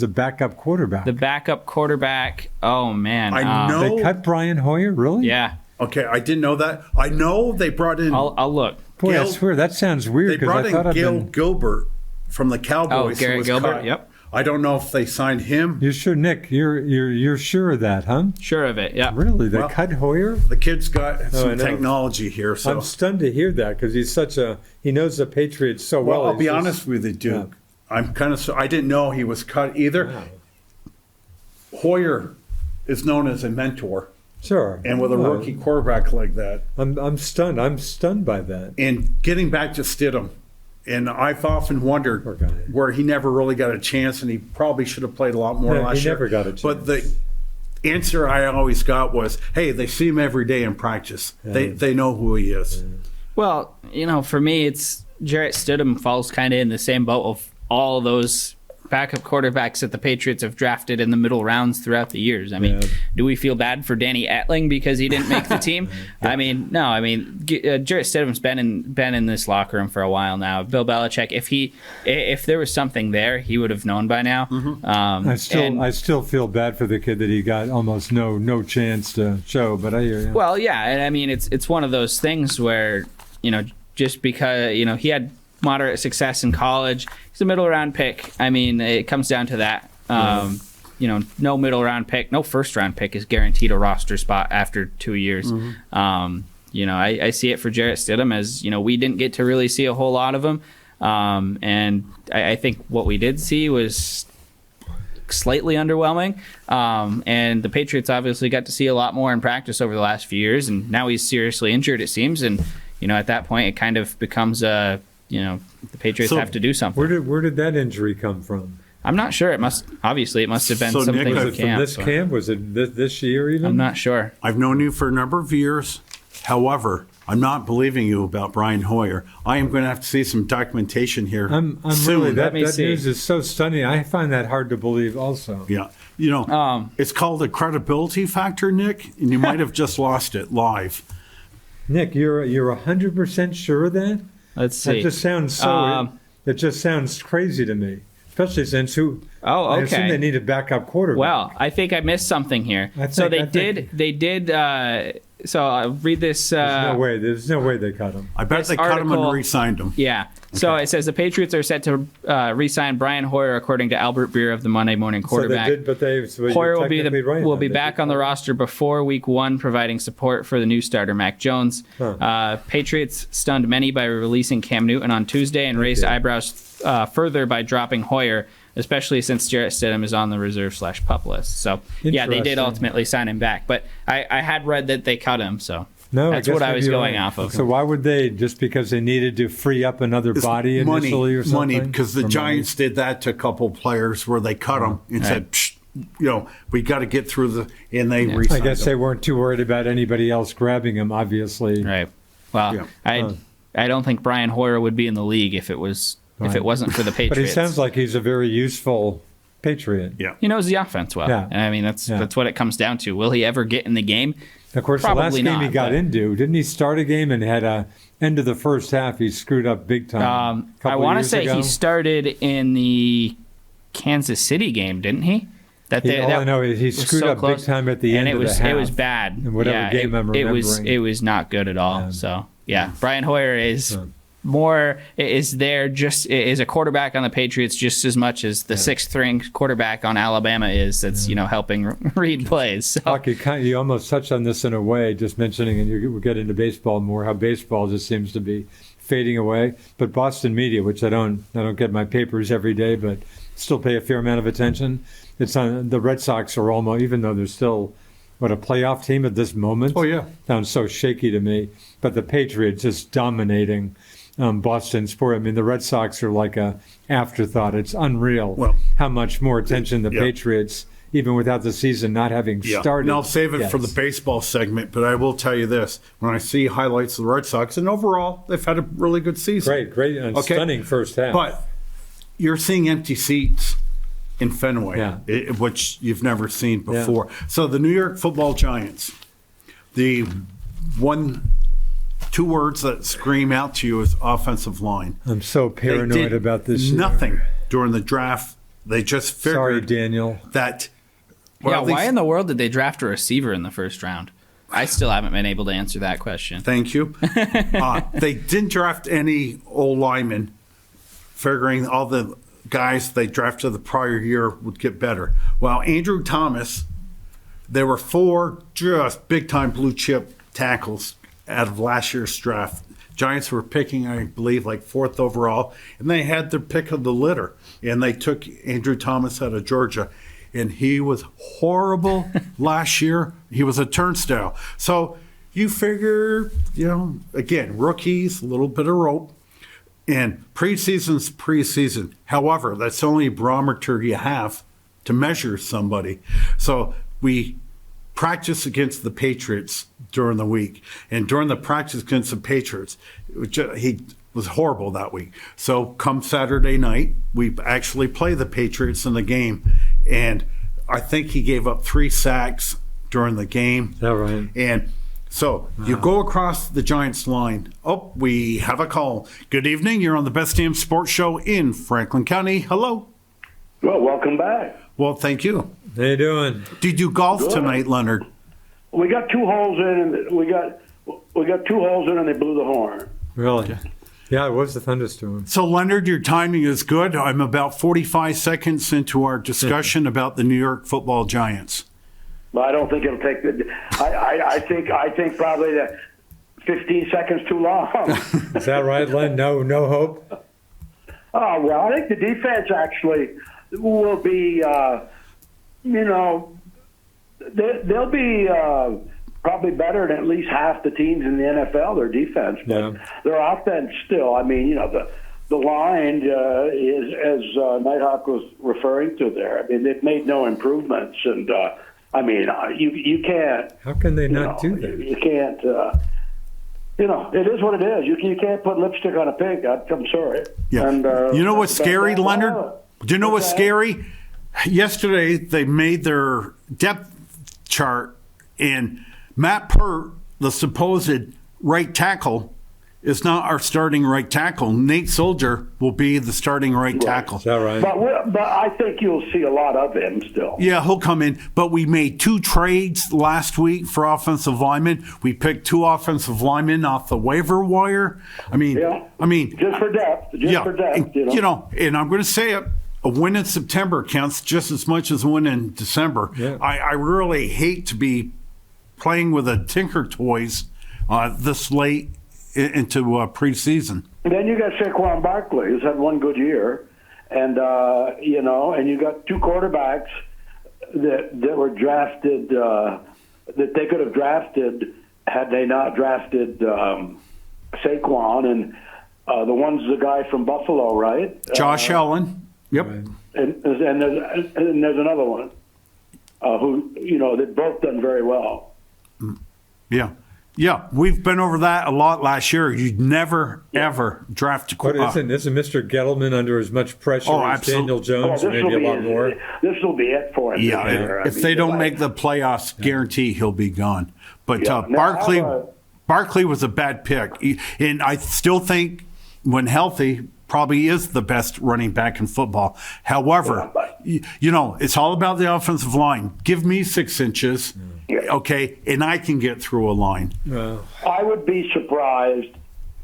S3: a backup quarterback?
S2: the backup quarterback. Oh man,
S1: I know.
S3: They cut Brian Hoyer, really?
S2: Yeah,
S1: Okay, I didn't know that. I know they brought in.
S2: I'll look.
S3: Boy, I
S1: Gil-
S3: swear that sounds weird
S1: They
S3: because
S1: brought
S3: I thought
S1: in
S3: I've
S1: Gil
S3: been.
S1: Gilbert from the Cowboys. who
S2: Garrett
S1: was
S2: Gilbert,
S1: cut.
S2: yep.
S1: I don't know if they signed him.
S3: You sure, Nick? You're sure of that, huh?
S2: Sure of it. Yeah.
S3: Really? They
S1: Well,
S3: cut Hoyer?
S1: The kid's got
S3: I
S1: some
S3: know.
S1: technology here. So,
S3: I'm stunned to hear that because he knows the Patriots so well.
S1: well, I'll
S3: He's
S1: be
S3: just-
S1: honest with you, Duke.
S3: Yeah.
S1: I'm kind of. I didn't know he was cut either.
S3: Wow.
S1: Hoyer is known as a mentor,
S3: Sure.
S1: and with a
S3: Well,
S1: rookie quarterback like that,
S3: I'm stunned. I'm stunned by that.
S1: and getting back to Stidham, and I've often
S3: Poor
S1: wondered
S3: guy.
S1: where he never really got a chance, and he probably should have played a lot more
S3: Yeah,
S1: last
S3: he
S1: year.
S3: never got a chance.
S1: But the answer I always got was, "Hey, they see him every day in practice. They know who he is."
S2: Well, for me, it's Jarrett Stidham falls kind of in the same boat of all those backup quarterbacks that the Patriots have drafted in the middle rounds throughout the years. I mean,
S3: Yeah.
S2: do we feel bad for Danny Etling because he didn't make the team? I mean, no. I mean, Jarrett Stidham's been in this locker room for a while now. Bill Belichick, if there was something there, he would have known by now.
S3: I still feel bad for the kid that he got almost no chance to show. But I hear you.
S2: Well, yeah, and I mean, it's one of those things where just because he had moderate success in college, he's a middle round pick. I mean, it comes down to that. No middle round pick, no first round pick is guaranteed a roster spot after 2 years. I see it for Jarrett Stidham as we didn't get to really see a whole lot of him, and I think what we did see was slightly underwhelming. And the Patriots obviously got to see a lot more in practice over the last few years, and now he's seriously injured, it seems. And at that point, it kind of becomes the Patriots
S1: So
S2: have to do something.
S3: Where did that injury come from?
S2: I'm not sure. It must have been
S1: So,
S2: some
S1: Nick,
S2: things
S1: was
S2: in
S1: it
S3: From
S2: camp.
S3: this
S2: so
S3: camp? Was it this year even?
S2: I'm not sure.
S1: I've known you for a number of years. However, I'm not believing you about Brian Hoyer. I am going to have to see some documentation here.
S3: I'm
S1: soon.
S3: really, that
S2: me see.
S3: news is so stunning. I find that hard to believe also.
S1: Yeah. It's called a credibility factor, Nick, and you might have just lost it live.
S3: Nick, you're 100% sure of that?
S2: Let's see.
S3: That just sounds it just sounds crazy to me, especially since I assume they need a backup quarterback.
S2: Well, I think I missed something here. So I'll read this.
S3: There's no way they cut him.
S1: I bet
S2: This
S1: they cut him and
S2: article-
S1: re-signed him.
S2: Yeah. So it says the Patriots are set to re-sign Brian Hoyer, according to Albert Breer of the Monday Morning Quarterback.
S3: Hoyer
S2: Hoyer will be back on the roster before Week 1, providing support for the new starter, Mac Jones. Patriots stunned many by releasing Cam Newton on Tuesday and raised eyebrows further by dropping Hoyer, especially since Jarrett Stidham is on the reserve/pup list. So, yeah, they did
S3: Interesting.
S2: ultimately sign him back. But I had read that they cut him, so
S3: No,
S2: that's
S3: guess
S2: what I
S3: maybe
S2: was
S3: you're
S2: going
S3: right.
S2: off of.
S3: So why would they? Just because they needed to free up another
S1: It's
S3: body initially or something?
S1: Money, because the
S3: Or
S1: Giants did that to a couple players where they cut them and said, Psh, we got to get through and they
S3: money? I
S1: re-signed
S3: guess they
S1: them.
S3: weren't too worried about anybody else grabbing him, obviously.
S2: Right. Well,
S1: Yeah.
S2: I don't think Brian Hoyer would be in the league if it wasn't for the Patriots.
S3: But he sounds like he's a very useful Patriot.
S1: Yeah.
S2: He knows the offense well.
S3: Yeah.
S2: And I mean, that's what it comes down to. Will he ever get in the game?
S3: Of course,
S2: Probably
S3: the last game
S2: not,
S3: he got
S2: but-
S3: into, didn't he start a game and had a end of the first half? He screwed up big time.
S2: I want to say
S3: ago.
S2: he started in the Kansas City game, didn't he?
S3: I know is he
S2: was
S3: screwed
S2: so
S3: up
S2: close.
S3: big time at the
S2: and
S3: end
S2: it was
S3: of the half.
S2: it was bad.
S3: In whatever game I'm
S2: it was
S3: remembering.
S2: it was not good at all. So yeah, Brian Hoyer is there just is a quarterback on the Patriots just as much as the sixth string quarterback on Alabama is. That's helping read plays. So.
S3: Buck, you almost touched on this in a way, just mentioning, and we'll get into baseball more, how baseball just seems to be fading away. But Boston media, which I don't get my papers every day, but still pay a fair amount of attention. It's on the Red Sox are almost, even though they're still a playoff team at this moment.
S1: Oh, yeah.
S3: Sounds so shaky to me. But the Patriots just dominating Boston sport. I mean, the Red Sox are like a afterthought. It's unreal how much more attention the Patriots, even without the season not having started.
S1: And I'll save it for the baseball segment, but I will tell you this. When I see highlights of the Red Sox, and overall, they've had a really good season.
S3: Great, and stunning first half.
S1: But you're seeing empty seats in Fenway, which you've never seen before. Yeah. So the New York Football Giants, the two words that scream out to you is offensive line.
S3: I'm so paranoid about this year.
S1: Nothing during the draft. They just figured.
S3: Sorry, Daniel.
S1: That.
S2: Why in the world did they draft a receiver in the first round? I still haven't been able to answer that question.
S1: Thank you. They didn't draft any old linemen, figuring all the guys they drafted the prior year would get better. Well, Andrew Thomas, there were 4 just big-time blue-chip tackles out of last year's draft. Giants were picking, I believe, like 4th overall, and they had their pick of the litter. And they took Andrew Thomas out of Georgia, and he was horrible last year. He was a turnstile. So you figure, again, rookies, a little bit of rope. And preseason's preseason. However, that's the only barometer you have to measure somebody. So we practice against the Patriots during the week. And during the practice against the Patriots, he was horrible that week. So come Saturday night, we actually play the Patriots in the game. And I think he gave up 3 sacks during the game.
S3: Is that right?
S1: And so you go across the Giants line. Oh, we have a call. Good evening. You're on the Best Damn Sports Show in Franklin County. Hello.
S5: Well, welcome back.
S1: Well, thank you.
S3: How you doing?
S1: Did you golf tonight, Leonard?
S5: We got 2 holes in, and we got 2 holes in, and they blew the horn.
S3: Really? Yeah, it was the thunderstorm.
S1: So, Leonard, your timing is good. I'm about 45 seconds into our discussion about the New York Football Giants.
S5: But I don't think it'll take. I think probably 15 seconds too long.
S3: Is that right, Len? No hope.
S5: Oh well, I think the defense actually will be. They'll be probably better than at least half the teams in the NFL. Their defense, but their offense still. I mean, the the line is, as Nighthawk was referring to there. I mean, they've made no improvements, and you can't.
S3: How can they not
S5: know,
S3: do that?
S5: You can't. It is what it is. You can't put lipstick on a pig. I'm sorry.
S1: Yeah.
S5: And,
S1: you know what's scary, Leonard? Do you know what's scary? Yesterday, they made their depth chart, and Matt Pert, the supposed right tackle, is not our starting right tackle. Nate Soldier will be the starting right tackle.
S3: Is that right?
S5: But I think you'll see a lot of him still.
S1: Yeah, he'll come in. But we made 2 trades last week for offensive linemen. We picked 2 offensive linemen off the waiver wire. I mean,
S5: just for depth. For depth.
S1: And I'm going to say it. A win in September counts just as much as a win in December.
S3: Yeah.
S1: I really hate to be playing with a Tinker Toys this late into preseason.
S5: And then you got Saquon Barkley, who's had one good year, and and you got 2 quarterbacks that were drafted that they could have drafted had they not drafted Saquon, and the one's the guy from Buffalo, right?
S1: Josh Allen. Yep.
S3: Right.
S5: And there's another one who they've both done very well.
S1: Yeah, we've been over that a lot last year. You'd never, ever draft a
S3: But
S1: quarterback.
S3: isn't Mr. Gettleman under as much pressure as
S1: absolutely.
S3: Daniel Jones, and maybe a lot more?
S5: This will be it for him.
S1: Yeah,
S5: this year.
S1: if they don't make the playoffs, guarantee he'll be gone. But Barkley was a bad pick. And I still think when healthy, probably is the best running back in football. However, it's all about the offensive line. Give me 6 inches, okay, and I can get through a line.
S5: I would be surprised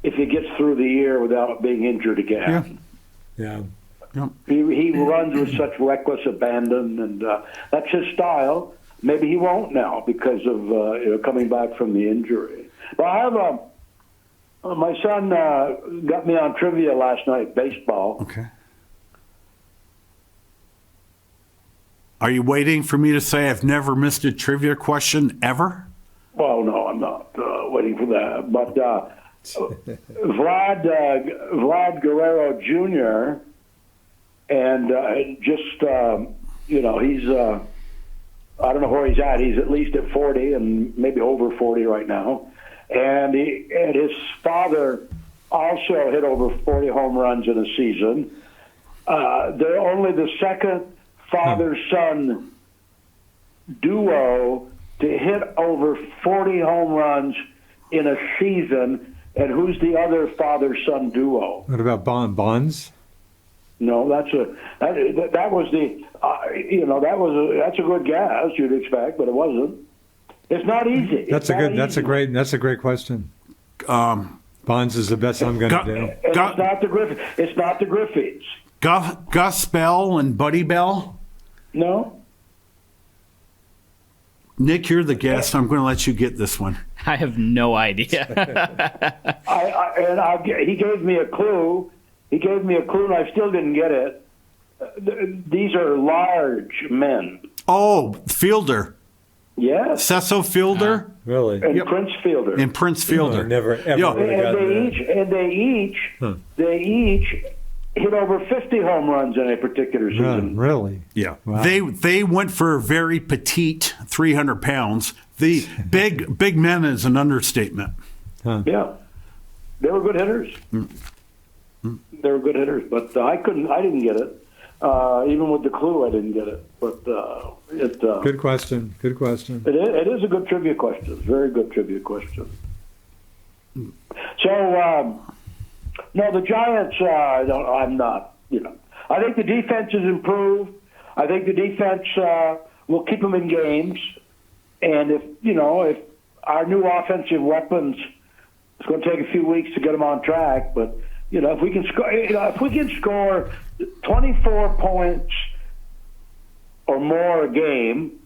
S5: if he gets through the year without being injured again.
S3: Yeah.
S5: He runs with such reckless abandon, and that's his style. Maybe he won't now because of coming back from the injury. But I have my son got me on trivia last night, baseball.
S1: Okay. Are you waiting for me to say I've never missed a trivia question ever?
S5: Well, no, I'm not waiting for that. But Vlad Guerrero Jr. and he's I don't know where he's at. He's at least at 40 and maybe over 40 right now. And his father also hit over 40 home runs in a season. They're only the second father-son duo to hit over 40 home runs in a season. And who's the other father-son duo?
S3: What about Bonds?
S5: No, that's a good guess. You'd expect, but it wasn't. It's not easy.
S3: That's a great question. Bonds is the best I'm going to do.
S5: And it's not the Griffins. It's not the Griffins.
S1: Gus Bell and Buddy Bell?
S5: No.
S1: Nick, you're the guest. I'm going to let you get this one.
S2: I have no idea.
S5: He gave me a clue. And I still didn't get it. These are large men.
S1: Oh, Fielder.
S5: Yes.
S1: Cecil Fielder.
S3: Really?
S5: And Prince Fielder.
S1: And Prince Fielder.
S3: Never ever would have gotten that.
S5: They each hit over 50 home runs in a particular season.
S3: Really?
S1: Yeah.
S3: Wow.
S1: They went for very petite, 300 pounds. The big men is an understatement.
S5: Yeah. They were good hitters. They were good hitters, but I didn't get it. Even with the clue, I didn't get it. But
S3: Good question.
S5: It is a good trivia question. Very good trivia question. So, no, the Giants. I'm not. I think the defense has improved. I think the defense will keep them in games. And if our new offensive weapons, it's going to take a few weeks to get them on track, but. If we can score 24 points or more a game,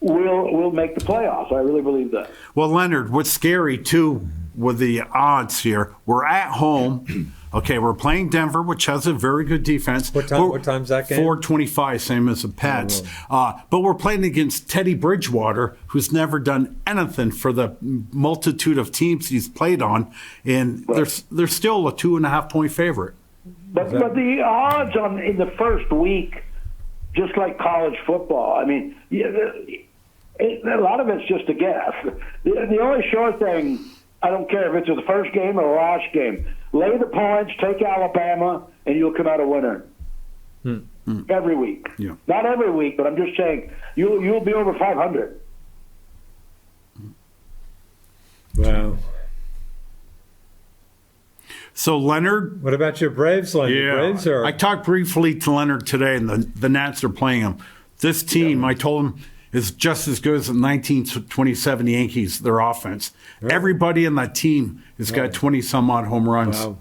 S5: we'll make the playoffs. I really believe that.
S1: Well, Leonard, what's scary too with the odds here? We're at home. Okay, we're playing Denver, which has a very good defense.
S3: What time's that game?
S1: 4:25, same as the Pats. But we're playing against Teddy Bridgewater, who's never done anything for the multitude of teams he's played on, and they're still a 2.5-point favorite.
S5: But the odds in the first week, just like college football, I mean, a lot of it's just a guess. The only sure thing, I don't care if it's the first game or the last game, lay the points, take Alabama, and you'll come out a winner. Every week.
S1: Yeah.
S5: Not every week, but I'm just saying you'll be over 500.
S3: Wow.
S1: So Leonard,
S3: What about your Braves, Len? Your Braves are
S1: I talked briefly to Leonard today, and the Nats are playing him. This team, I told him, is just as good as the 1927 Yankees, their offense. Everybody in that team has got 20-some-odd home runs.
S3: wow.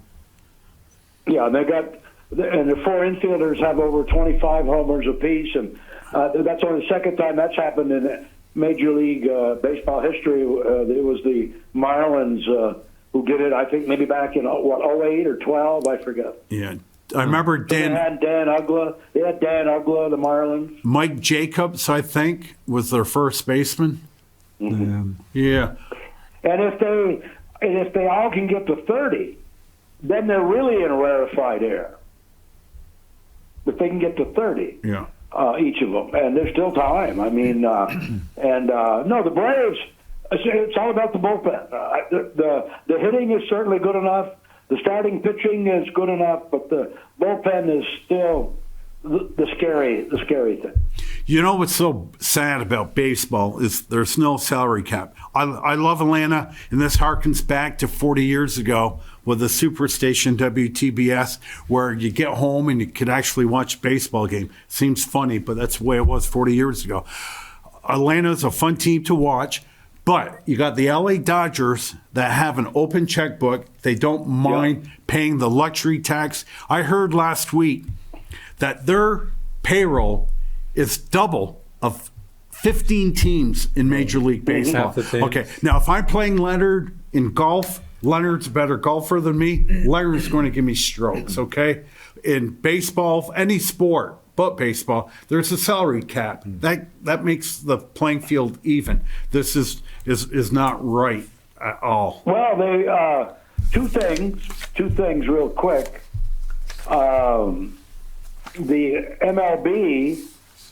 S5: Yeah, and the four infielders have over 25 homers apiece, and that's only the second time that's happened in Major League Baseball history. It was the Marlins who did it, I think, maybe back in, 08 or 12, I forget.
S1: Yeah. I remember
S5: They had Dan Ugla. They had Dan Ugla, the Marlins.
S1: Mike Jacobs, I think, was their first baseman. Yeah.
S5: And if they all can get to 30, then they're really in rarefied air. If they can get to 30,
S1: Yeah.
S5: each of them, and there's still time. I mean, no, the Braves. It's all about the bullpen. The hitting is certainly good enough. The starting pitching is good enough, but the bullpen is still the scary thing.
S1: You know what's so sad about baseball is there's no salary cap. I love Atlanta, and this harkens back to 40 years ago with the superstation WTBS, where you get home and you could actually watch a baseball game. Seems funny, but that's the way it was 40 years ago. Atlanta's a fun team to watch. But you got the LA Dodgers that have an open checkbook. They don't mind paying the luxury tax. I heard last week that their payroll is double of 15 teams in Major League Baseball.
S3: Half the teams.
S1: Okay, now if I'm playing Leonard in golf, Leonard's a better golfer than me. Leonard's going to give me strokes, okay? In baseball, any sport, but baseball, there's a salary cap. That makes the playing field even. This is not right at all.
S5: Well, they two things real quick. The MLB,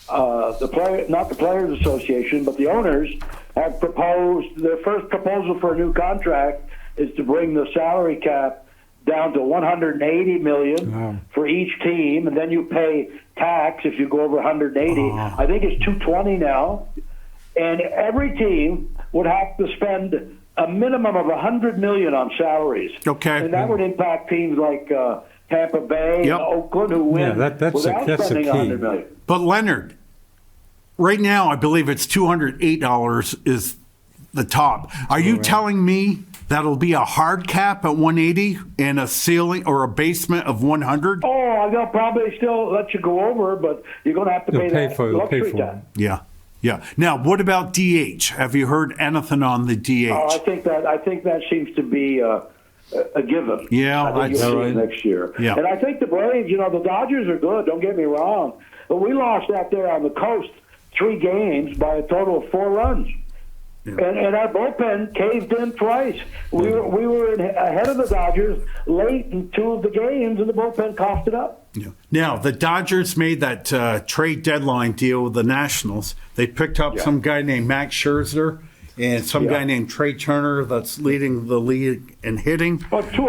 S5: not the Players Association, but the owners have proposed their first proposal for a new contract is to bring the salary cap down to $180 million for each team, and then you pay tax if you go over 180. I think it's $220 now, and every team would have to spend a minimum of $100 million on salaries.
S1: Okay,
S5: and that would impact teams like Tampa Bay and Oakland, who win
S3: that's
S5: without
S3: a
S5: spending
S3: key.
S5: $100 million.
S1: But Leonard, right now I believe it's $208 is the top. Are you telling me that'll be a hard cap at 180 and a ceiling or a basement of 100?
S5: Oh, they'll probably still let you go over, but you're going to have to pay that luxury tax.
S1: Yeah. Now, what about DH? Have you heard anything on the DH?
S5: I think that seems to be a given.
S1: Yeah,
S5: I think you'll see it next year.
S1: Yeah.
S5: And I think the Braves, the Dodgers are good. Don't get me wrong, but we lost out there on the coast 3 games by a total of 4 runs. Yeah. And our bullpen caved in twice. We were ahead of the Dodgers late in 2 of the games, and the bullpen coughed it up.
S1: Yeah. Now, the Dodgers made that trade deadline deal with the Nationals. They picked up some guy named Max Scherzer and some guy named Trey Turner that's leading the league in hitting.
S5: Well, two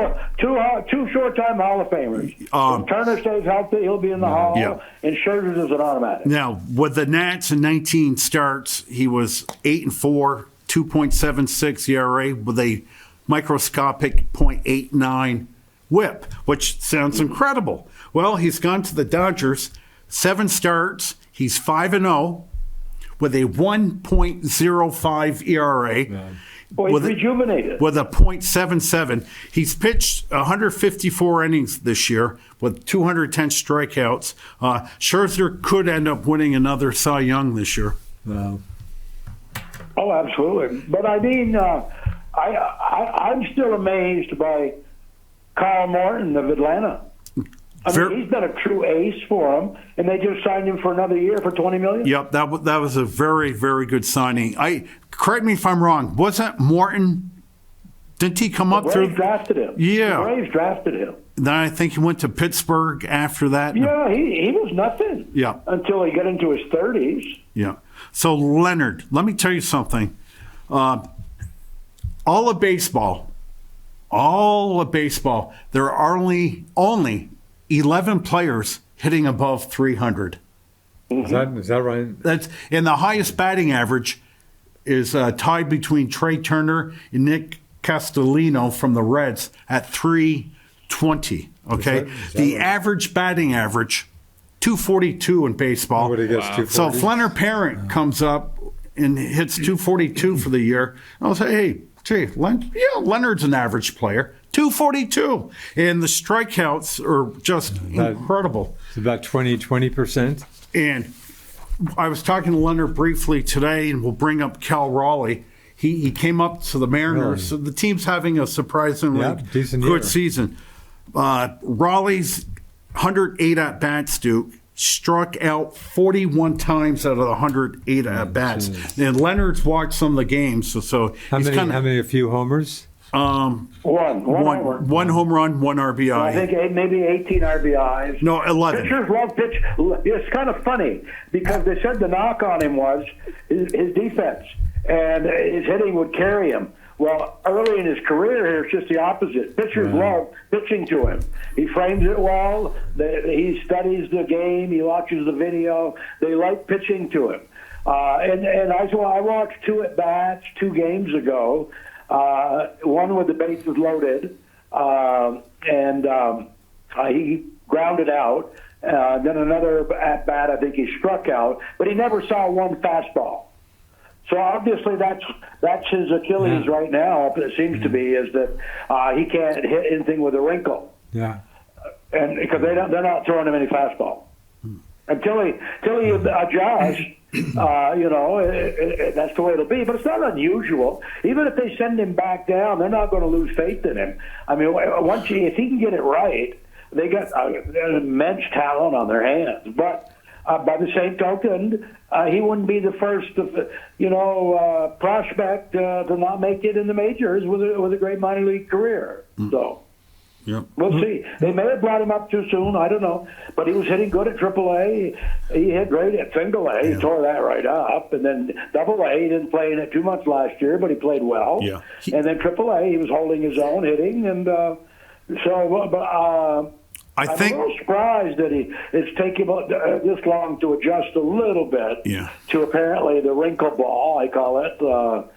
S5: short-time Hall of Famers. If Turner stays healthy, he'll be in the Hall, and Scherzer is an automatic.
S1: Now, with the Nats in 19 starts, he was 8-4, 2.76 ERA with a microscopic .89 whip, which sounds incredible. Well, he's gone to the Dodgers, 7 starts, he's 5-0 with a 1.05 ERA.
S5: Well, he's rejuvenated.
S1: With a .77. He's pitched 154 innings this year with 210 strikeouts. Scherzer could end up winning another Cy Young this year.
S3: Wow.
S5: Oh, absolutely. But I mean, I'm still amazed by Kyle Morton of Atlanta. I mean, he's been a true ace for them, and they just signed him for another year for $20 million.
S1: Yep, that was a very, very good signing. Correct me if I'm wrong. Wasn't Morton? Didn't he come up through?
S5: The Braves drafted him.
S1: Yeah,
S5: the Braves drafted him.
S1: Then I think he went to Pittsburgh after that.
S5: Yeah, he was nothing.
S1: Yeah.
S5: Until he got into his 30s.
S1: Yeah. So, Leonard, let me tell you something. All of baseball, there are only 11 players hitting above 300.
S3: Is that right?
S1: That's, and the highest batting average is tied between Trey Turner and Nick Castellino from the Reds at 320. Okay,
S3: Is that
S1: the
S3: right?
S1: average batting average 242 in baseball.
S3: Nobody gets
S1: So
S3: 240.
S1: if Leonard Parent comes up and hits 242 for the year, I'll say, hey, Leonard's an average player. 242. And the strikeouts are just incredible.
S3: It's about 20%.
S1: And I was talking to Leonard briefly today, and we'll bring up Cal Raleigh. He came up to the Mariners. So the team's having a surprisingly
S3: decent
S1: good
S3: year.
S1: season. Raleigh's 108 at-bats, Duke, struck out 41 times out of the 108 at-bats. And Leonard's watched some of the games. So
S3: How
S1: he's
S3: many? A few homers?
S5: One homer.
S1: one home run, one RBI.
S5: I think maybe 18 RBIs.
S1: No, 11.
S5: Pitchers love pitch. It's kind of funny because they said the knock on him was his defense, and his hitting would carry him. Well, early in his career, it's just the opposite. Pitchers love pitching to him. He frames it well. He studies the game. He watches the video. They like pitching to him. And I watched 2 at-bats 2 games ago. One with the bases loaded, and he grounded out. Then another at-bat, I think he struck out, but he never saw one fastball. So obviously that's his Achilles right now. It seems to be is that he can't hit anything with a wrinkle.
S3: Yeah.
S5: And because they're not throwing him any fastball until he adjusts. That's the way it'll be. But it's not unusual. Even if they send him back down, they're not going to lose faith in him. I mean, if he can get it right, they got immense talent on their hands. But by the same token, he wouldn't be the first, prospect to not make it in the majors with a great minor league career. So.
S1: Yep.
S5: We'll see. They may have brought him up too soon. I don't know. But he was hitting good at AAA. He hit great at single A. He tore that right up. And then AA, he didn't play in it 2 months last year, but he played well.
S1: Yeah.
S5: And then AAA, he was holding his own, hitting. And I'm a little surprised that it's taken this long to adjust a little bit to apparently the wrinkle ball, I call it. But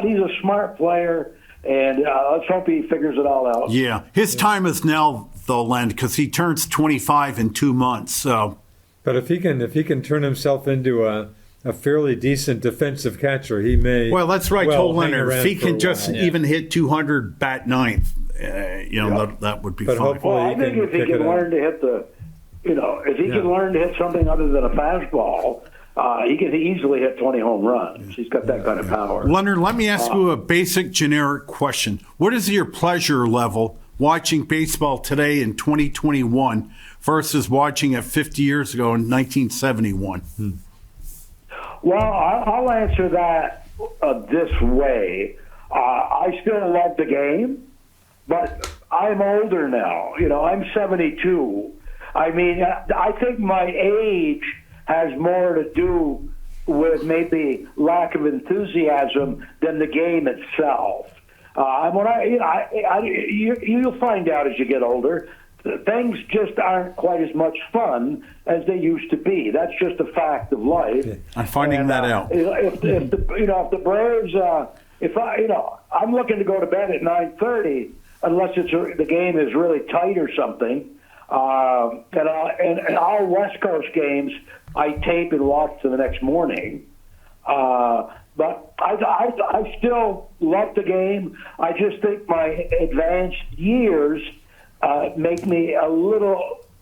S5: he's a smart player. And let's hope he figures it all out.
S1: Yeah, his time is now, though, Len, because he turns 25 in 2 months. So,
S3: but if he can turn himself into a fairly decent defensive catcher, he may.
S1: Well, that's right, told Leonard. If he can just
S3: while.
S1: even hit 200, bat ninth, that would be
S3: But
S1: fine.
S3: hopefully
S5: Well, I think if he can learn to hit can learn to hit something other than a fastball, he can easily hit 20 home runs. He's got that kind of power.
S1: Leonard, let me ask you a basic, generic question. What is your pleasure level watching baseball today in 2021 versus watching it 50 years ago in 1971?
S5: Well, I'll answer that this way. I still love the game, but I'm older now. I'm 72. I mean, I think my age has more to do with maybe lack of enthusiasm than the game itself. You'll find out as you get older, things just aren't quite as much fun as they used to be. That's just a fact of life.
S1: I'm finding that out.
S5: If the Braves, I'm looking to go to bed at 9:30 unless the game is really tight or something. And all West Coast games I tape and watch to the next morning. But I still love the game. I just think my advanced years make me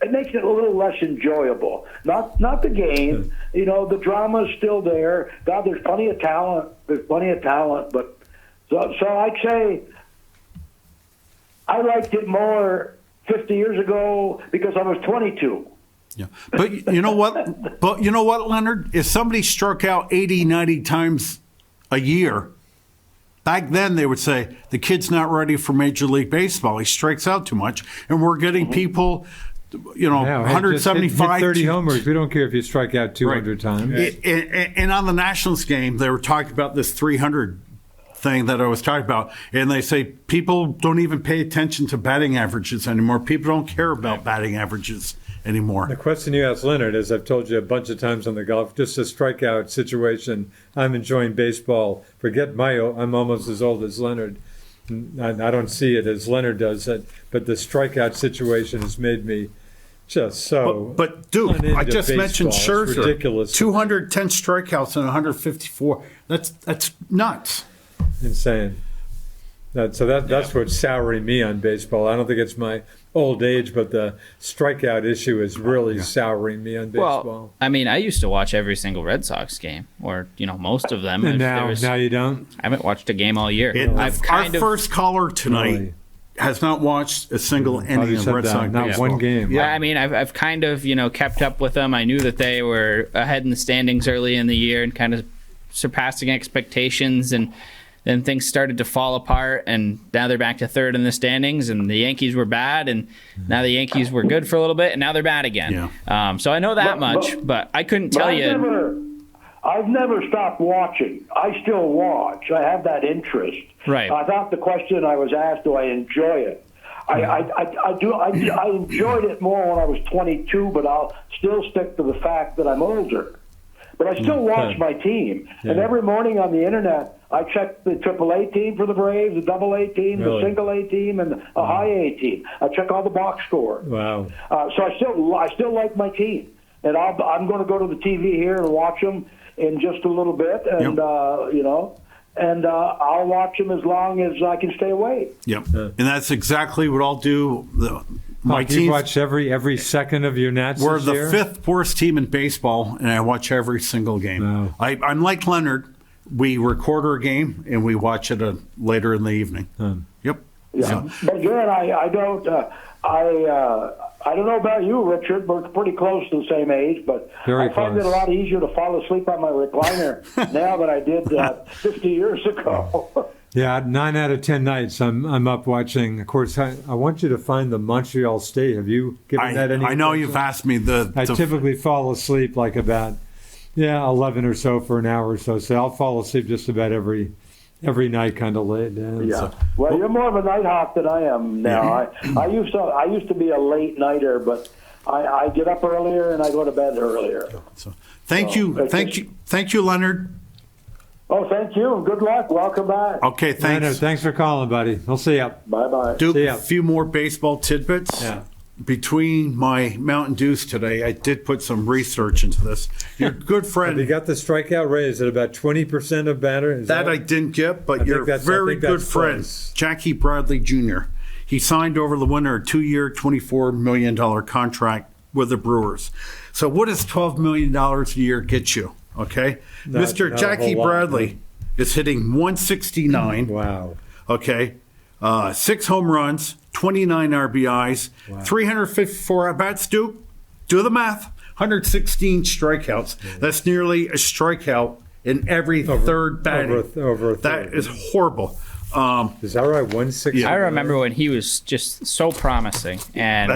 S5: it makes it a little less enjoyable. Not the game. The drama is still there. God, there's plenty of talent. But so I'd say I liked it more 50 years ago because I was 22.
S1: Yeah. But you know what? Leonard? If somebody struck out 80, 90 times a year, Back then, they would say, the kid's not ready for Major League Baseball. He strikes out too much. And we're getting people,
S3: Hey,
S1: 175.
S3: hit 30 homers. We don't care if you strike out 200 times.
S1: And on the Nationals game, they were talking about this 300 thing that I was talking about. And they say people don't even pay attention to batting averages anymore. People don't care about batting averages anymore.
S3: The question you asked Leonard, as I've told you a bunch of times on the golf, just a strikeout situation. I'm enjoying baseball. Forget I'm almost as old as Leonard. I don't see it as Leonard does it, but the strikeout situation has made me just so.
S1: But Duke, I just mentioned Scherzer,
S3: ridiculous,
S1: 210 strikeouts and 154. That's nuts.
S3: Insane. That's what's souring me on baseball. I don't think it's my old age, but the strikeout issue is really souring me on baseball.
S2: Well, I mean, I used to watch every single Red Sox game, or most of them.
S3: And now you don't.
S2: I haven't watched a game all year.
S1: Our first caller tonight has not watched a single inning of Red Sox
S3: not
S1: baseball.
S3: one game.
S2: Yeah, I mean, I've kind of kept up with them. I knew that they were ahead in the standings early in the year and kind of surpassing expectations, and then things started to fall apart, and now they're back to third in the standings, and the Yankees were bad, and now the Yankees were good for a little bit, and now they're bad again. Yeah. So I know that much, but I couldn't tell you.
S5: I've never stopped watching. I still watch. I have that interest.
S2: Right.
S5: I thought the question I was asked, do I enjoy it? I do. I enjoyed it more when I was 22, but I'll still stick to the fact that I'm older. But I still watch my team. Yeah. And every morning on the internet, I check the AAA team for the Braves, the AA team, the single A team, and a high A team. I check all the box score.
S3: Wow.
S5: So I still like my team. And I'm going to go to the TV here and watch them in just a little bit. And, and I'll watch them as long as I can stay awake.
S1: Yep. And that's exactly what I'll do. My team
S3: watch every second of your Nats.
S1: We're the fifth worst team in baseball, and I watch every single game.
S3: Wow.
S1: I'm like Leonard. We record our game and we watch it later in the evening. Yep.
S5: Yeah. But again, I don't. I don't know about you, Richard. We're pretty close to the same age, but I find it a lot easier to fall asleep on my recliner now than I did 50 years ago.
S3: Yeah, 9 out of 10 nights I'm up watching. Of course, I want you to find the Montreal State. Have you given that any?
S1: I know you've asked me.
S3: I typically fall asleep like about 11 or so for an hour or so. So I'll fall asleep just about every night, kind of late.
S5: Yeah. So. Well, you're more of a nighthawk than I am now. I used to be a late nighter, but I get up earlier and I go to bed earlier.
S1: So thank you, Leonard.
S5: Oh, thank you, and good luck. Welcome back.
S1: Okay, thanks.
S3: Leonard, thanks for calling, buddy. We'll see you.
S5: Bye-bye.
S1: Duke, a few more baseball tidbits.
S3: Yeah.
S1: Between my Mountain Dews today, I did put some research into this. Your good friend.
S3: Have you got the strikeout rate? Is it about 20% of batter?
S1: That I didn't get, but your very good friend, Jackie Bradley Jr., he signed over the winter a 2-year, $24 million contract with the Brewers. So what does $12 million a year get you? Okay, Mr. Jackie Bradley is hitting 169.
S3: Wow.
S1: Okay, 6 home runs, 29 RBIs, 354 at-bats. Duke, do the math. 116 strikeouts. Yeah. That's nearly a strikeout in every third batting.
S3: Over a third.
S1: That is horrible.
S3: Is that right? 160.
S2: I remember when he was just so promising, and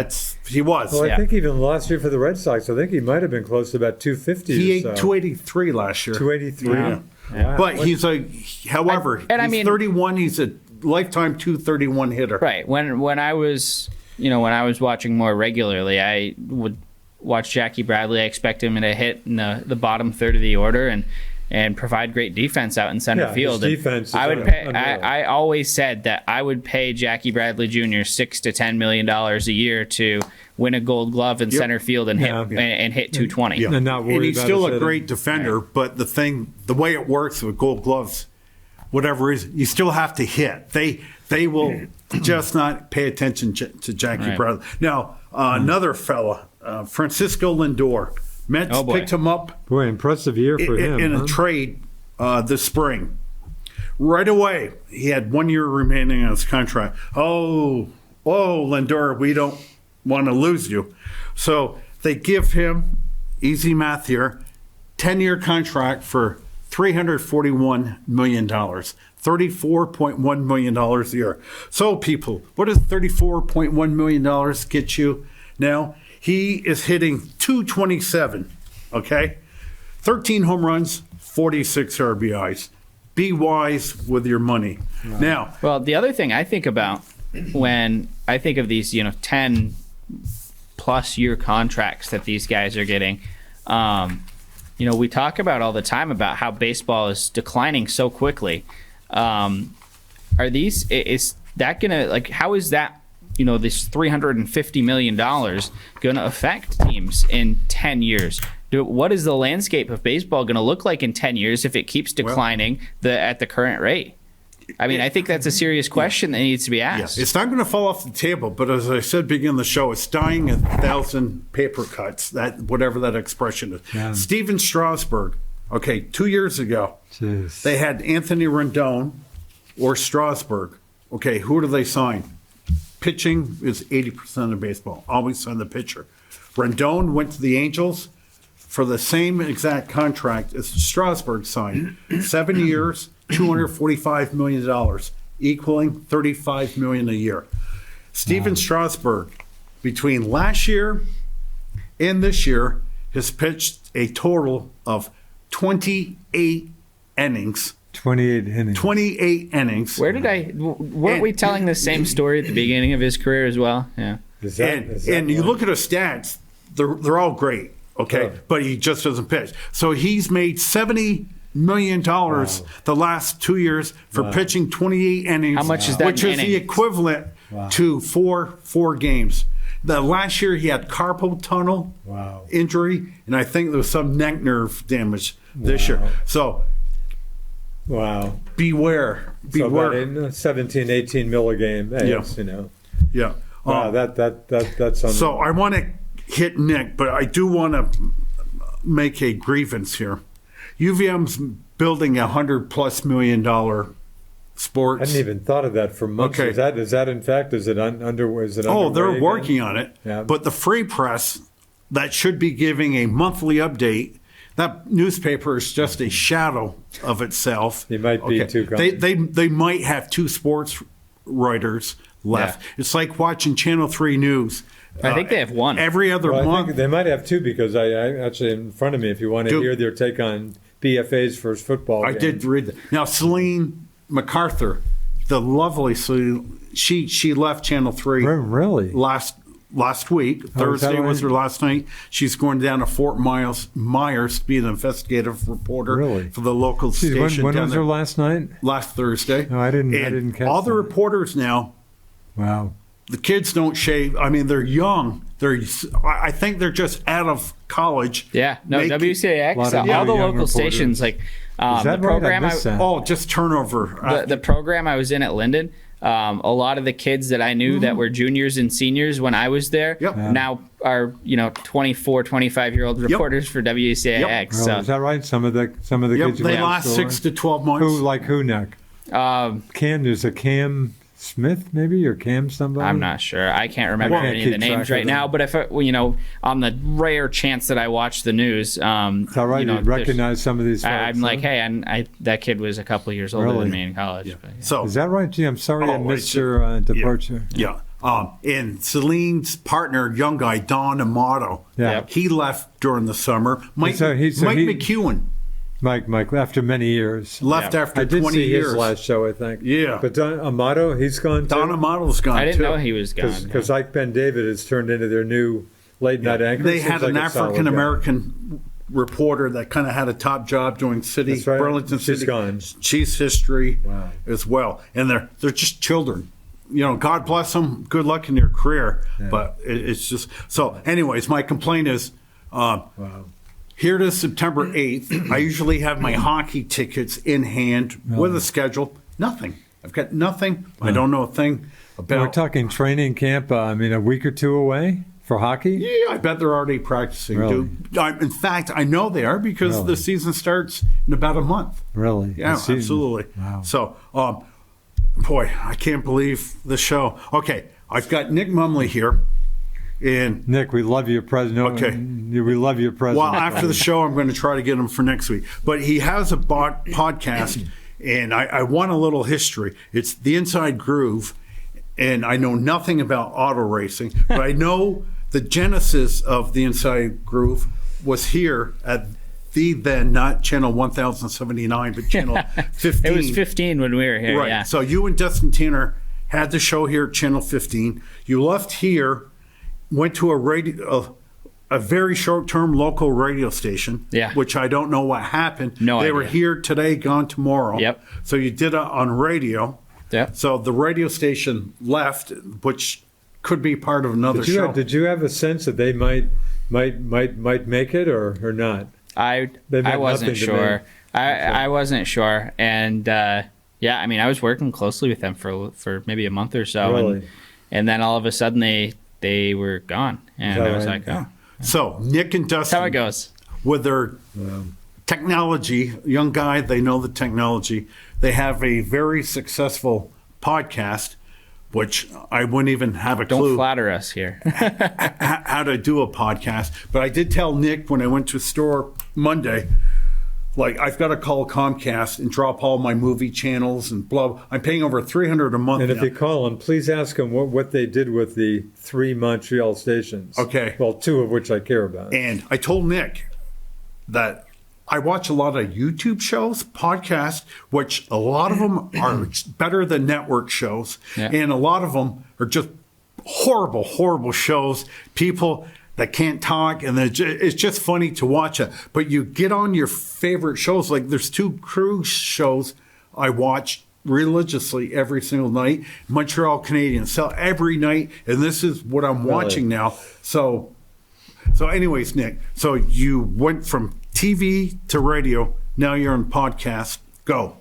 S1: he was.
S3: Well, I think even last year for the Red Sox, I think he might have been close to about 250.
S1: He ate 283 last year.
S3: 283.
S1: Yeah. Wow. But he's he's 31. He's a lifetime 231 hitter.
S2: Right. When I was watching more regularly, I would watch Jackie Bradley. I expect him to hit in the bottom third of the order and provide great defense out in center field.
S3: His defense.
S2: I always said that I would pay Jackie Bradley Jr. $6 to $10 million a year to win a Gold Glove in center field and hit 220.
S1: Yeah.
S3: And
S1: he's still a great defender, but the way it works with Gold Gloves, whatever it is, you still have to hit. They will just not pay attention to Jackie Bradley. Now, another fella, Francisco Lindor. Mets picked him up.
S3: Boy, impressive year for him.
S1: In a trade this spring. Right away, he had 1 year remaining on his contract. Oh, Lindor, we don't want to lose you. So they give him, easy math here, 10-year contract for $341 million, $34.1 million a year. So, people, what does $34.1 million get you now? He is hitting .227, okay? 13 home runs, 46 RBIs. Be wise with your money. Right. Now,
S2: well, the other thing I think about when I think of these, 10+ year contracts that these guys are getting, we talk about all the time about how baseball is declining so quickly. Is that gonna, how is that, this $350 million gonna affect teams in 10 years? What is the landscape of baseball going to look like in 10 years if it keeps declining at the current rate? I mean, I think that's a serious question that needs to be asked.
S1: It's not going to fall off the table, but as I said beginning of the show, it's dying 1,000 paper cuts, whatever that expression is. Yeah. Steven Strasburg, 2 years ago, they had Anthony Rendon or Strasburg. Okay, who do they sign? Pitching is 80% of baseball. Always sign the pitcher. Rendon went to the Angels for the same exact contract as Strasburg signed. 7 years, $245 million, equaling $35 million a year. Steven Strasburg, between last year and this year, has pitched a total of 28 innings. 28 innings.
S2: Weren't we telling the same story at the beginning of his career as well? Yeah.
S1: And you look at his stats, they're all great. Okay, but he just doesn't pitch. So he's made $70 million the last 2 years for pitching 28 innings.
S2: How much is that?
S1: Which is the equivalent to four games. The last year he had carpal tunnel injury, and I think there was some neck nerve damage this year. So, beware.
S3: So about 17, 18 mil a game. Hey,
S1: Yeah.
S3: Wow, that's on.
S1: So I want to hit Nick, but I do want to make a grievance here. UVM's building $100+ million sports.
S3: I hadn't even thought of that for months.
S1: Okay.
S3: Is that in fact? Is it underway?
S1: They're working on it.
S3: Yeah.
S1: But the Free Press that should be giving a monthly update. That newspaper is just a shadow of itself.
S3: They might be too.
S1: They might have 2 sports writers left. Yeah. It's like watching Channel 3 News.
S2: I think they have 1.
S1: Every other month.
S3: I think they might have 2 because I actually in front of me, if you want to hear their take on BFA's first football game.
S1: I did read that. Now, Celine MacArthur, the lovely Celine, she left Channel 3
S3: really
S1: last week. Thursday was her last night. She's going down to Fort Myers to be an investigative reporter for the local station.
S3: When was her last night?
S1: Last Thursday.
S3: No, I didn't catch
S1: all the
S3: that.
S1: reporters now.
S3: Wow.
S1: The kids don't shave. I mean, they're young. I think they're just out of college.
S2: Yeah. No, WCAX, all the local stations, the program.
S1: Just turnover.
S2: The program I was in at Linden, a lot of the kids that I knew that were juniors and seniors when I was there now are 24, 25-year-old reporters for WCAX.
S3: Yep. So is that right? Some of the kids.
S1: They last 6 to 12 months.
S3: Who, Nick? Cam. There's a Cam Smith, maybe, or Cam somebody?
S2: I'm not sure. I can't remember any of the names right now. But if on the rare chance that I watch the news,
S3: it's all right. You recognize some of these folks.
S2: I'm like, hey, that kid was a couple of years older than me in college.
S1: Yeah.
S2: But,
S1: So
S3: is that right? Gee, I'm sorry I missed your departure.
S1: Yeah. And Celine's partner, young guy, Don Amato, he left during the summer. Mike McEwen.
S3: Mike, after many years.
S1: Left after 20 years.
S3: I did see his last show, I think.
S1: Yeah.
S3: But Don Amato, he's gone too?
S1: Don Amato's gone, too.
S2: I didn't know he was gone.
S3: Because Ike Ben David has turned into their new late-night anchor.
S1: They had an African-American reporter that kind of had a top job doing Burlington City.
S3: She's gone.
S1: Chiefs history as well. And they're just children. God bless them. Good luck in your career. Yeah. But it's just... So, anyways, my complaint is... Here it is, September 8th. I usually have my hockey tickets in hand with a schedule. Nothing. I've got nothing. I don't know a thing about...
S3: We're talking training camp, a week or 2 away for hockey?
S1: Yeah, I bet they're already practicing.
S3: Really?
S1: In fact, I know they are because the season starts in about a month.
S3: Really?
S1: Yeah, absolutely.
S3: Wow.
S1: So, boy, I can't believe the show. Okay, I've got Nick Mumley here. And
S3: Nick, we love your present.
S1: Okay.
S3: We love your present.
S1: well, after the show, I'm going to try to get him for next week. But he has a podcast, and I want a little history. It's The Inside Groove, and I know nothing about auto racing, but I know the genesis of The Inside Groove was here at the then, not channel 1079, but channel 15.
S2: It was 15 when we were here.
S1: Right.
S2: Yeah.
S1: So you and Dustin Tanner had the show here at channel 15. You left here, went to a very short-term local radio station,
S2: Yeah.
S1: which I don't know what happened.
S2: No
S1: They were
S2: idea.
S1: here today, gone tomorrow.
S2: Yep.
S1: So you did it on radio.
S2: Yep.
S1: So the radio station left, which could be part of another show.
S3: Did you have a sense that they might make it or not?
S2: I
S3: meant
S2: wasn't
S3: nothing to
S2: sure.
S3: me.
S2: I wasn't sure, and yeah, I mean, I was working closely with them for maybe a month or so,
S3: Really?
S2: and then all of a sudden they were gone, and
S3: that
S2: I was
S3: right?
S2: like, oh,
S1: So Nick and
S2: that's how it
S1: Dustin,
S2: goes.
S1: with their technology, young guy, they know the technology. They have a very successful podcast, which I wouldn't even have a
S2: Don't
S1: clue
S2: flatter us here.
S1: how to do a podcast. But I did tell Nick when I went to the store Monday, like, I've got to call Comcast and drop all my movie channels and blah. I'm paying over $300 a month
S3: And if
S1: now.
S3: you call them, please ask them what they did with the 3 Montreal stations.
S1: Okay.
S3: Well, 2 of which I care about.
S1: And I told Nick that I watch a lot of YouTube shows, podcasts, which a lot of them are better than network shows.
S2: Yeah.
S1: And a lot of them are just horrible, horrible shows. People that can't talk, and it's just funny to watch it. But you get on your favorite shows. Like, there's 2 cruise shows I watch religiously every single night. Montreal Canadiens, so every night. And this is what I'm watching now. So anyways, Nick, so you went from TV to radio. Now you're on podcast. Go.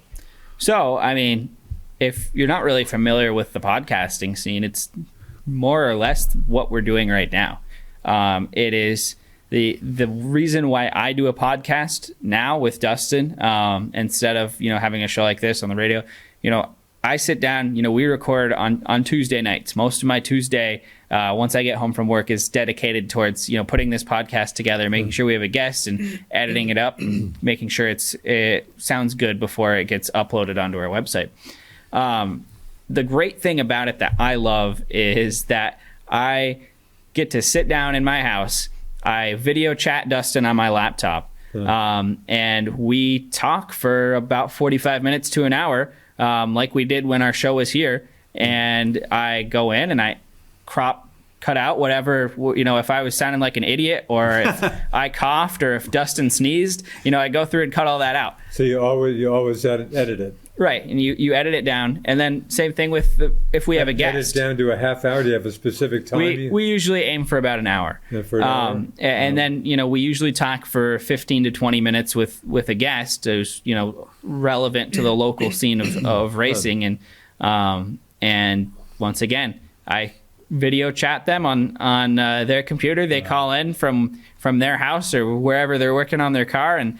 S2: So, I mean, if you're not really familiar with the podcasting scene, it's more or less what we're doing right now. It is the reason why I do a podcast now with Dustin, instead of, having a show like this on the radio. I sit down, we record on Tuesday nights. Most of my Tuesday, once I get home from work, is dedicated towards, putting this podcast together, making sure we have a guest and editing it up and making sure it sounds good before it gets uploaded onto our website. The great thing about it that I love is that I get to sit down in my house. I video chat Dustin on my laptop, and we talk for about 45 minutes to an hour, like we did when our show was here. And I go in and I cut out whatever, if I was sounding like an idiot, or if I coughed, or if Dustin sneezed, I go through and cut all that out.
S3: So you always edit it.
S2: Right, and you edit it down, and then same thing with if we have a guest.
S3: Edit down to a half hour. Do you have a specific time?
S2: We usually aim for about an hour.
S3: Yeah, for an hour.
S2: And then we usually talk for 15 to 20 minutes with a guest who's relevant to the local scene of racing, and once again I video chat them on their computer. They call in from their house or wherever they're working on their car, and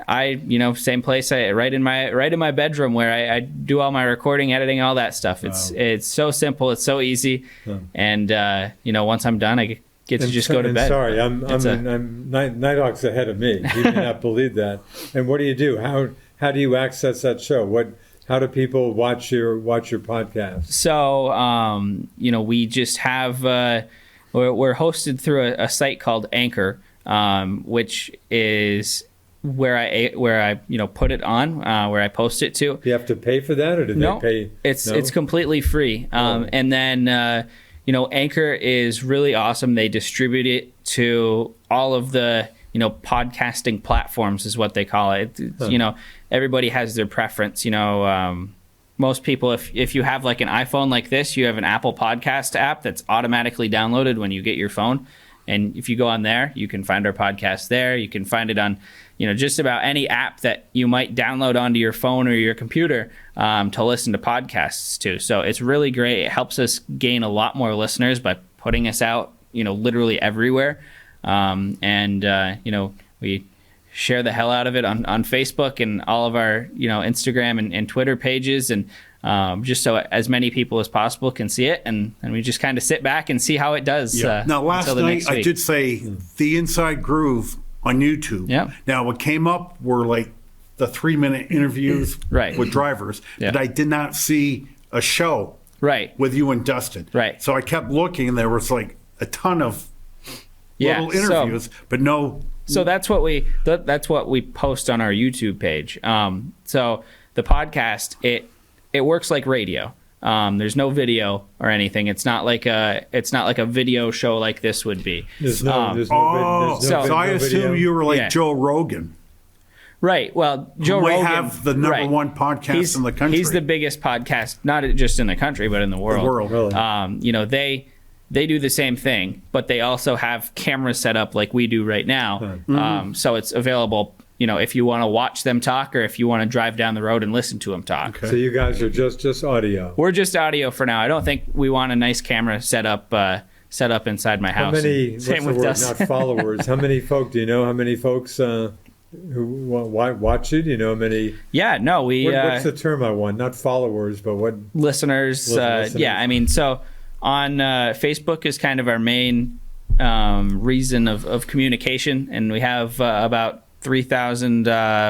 S2: I, same place, right in my bedroom where I do all my recording, editing, all that stuff. It's so simple, it's so easy, and once I'm done, I get to just go to bed.
S3: Sorry, Nighthawk's ahead of me. You may not believe that. And what do you do? How do you access that show? How do people watch your podcast?
S2: So, we just have we're hosted through a site called Anchor, which is where I put it on, where I post it to.
S3: Do you have to pay for that, or do they pay?
S2: It's completely free. And then Anchor is really awesome. They distribute it to all of the podcasting platforms, is what they call it. Everybody has their preference. Most people, if you have like an iPhone like this, you have an Apple Podcast app that's automatically downloaded when you get your phone. And if you go on there, you can find our podcast there. You can find it on, just about any app that you might download onto your phone or your computer to listen to podcasts to. So it's really great. It helps us gain a lot more listeners by putting us out, literally everywhere. We share the hell out of it on Facebook and all of our, Instagram and Twitter pages. And just so as many people as possible can see it, and we just kind of sit back and see how it does.
S1: Now, last
S2: until the
S1: night
S2: next
S1: I
S2: week.
S1: did say the Inside Groove on YouTube.
S2: Yeah.
S1: Now, what came up were like the 3-minute interviews
S2: Right.
S1: with drivers,
S2: Yeah.
S1: but I did not see a show
S2: Right.
S1: with you and Dustin.
S2: Right.
S1: So I kept looking, and there was like a ton of
S2: Yeah,
S1: little interviews, but no.
S2: So that's what we post on our YouTube page. So the podcast it works like radio. There's no video or anything. It's not like a video show like this would be.
S3: There's no
S1: So I assume
S3: video.
S1: you were like
S2: Yeah.
S1: Joe Rogan.
S2: Right. Well, Joe
S1: might
S2: Rogan
S1: have the number
S2: right.
S1: one podcast
S2: He's-
S1: in the country.
S2: He's the biggest podcast, not just in the country, but in the world.
S3: Really?
S2: They do the same thing, but they also have cameras set up like we do right now. So it's available, if you want to watch them talk or if you want to drive down the road and listen to them talk.
S3: So you guys are just audio.
S2: We're just audio for now. I don't think we want a nice camera set up inside my house.
S3: How many?
S2: Same
S3: what's
S2: with
S3: the word?
S2: us.
S3: Not followers. How many folk do you know? How many folks who watch you? Do you know how many?
S2: Yeah, no,
S3: What's the term I want? Not followers, but what?
S2: listeners.
S3: Listeners.
S2: Yeah, I mean, so on Facebook is kind of our main reason of communication, and we have about 3,000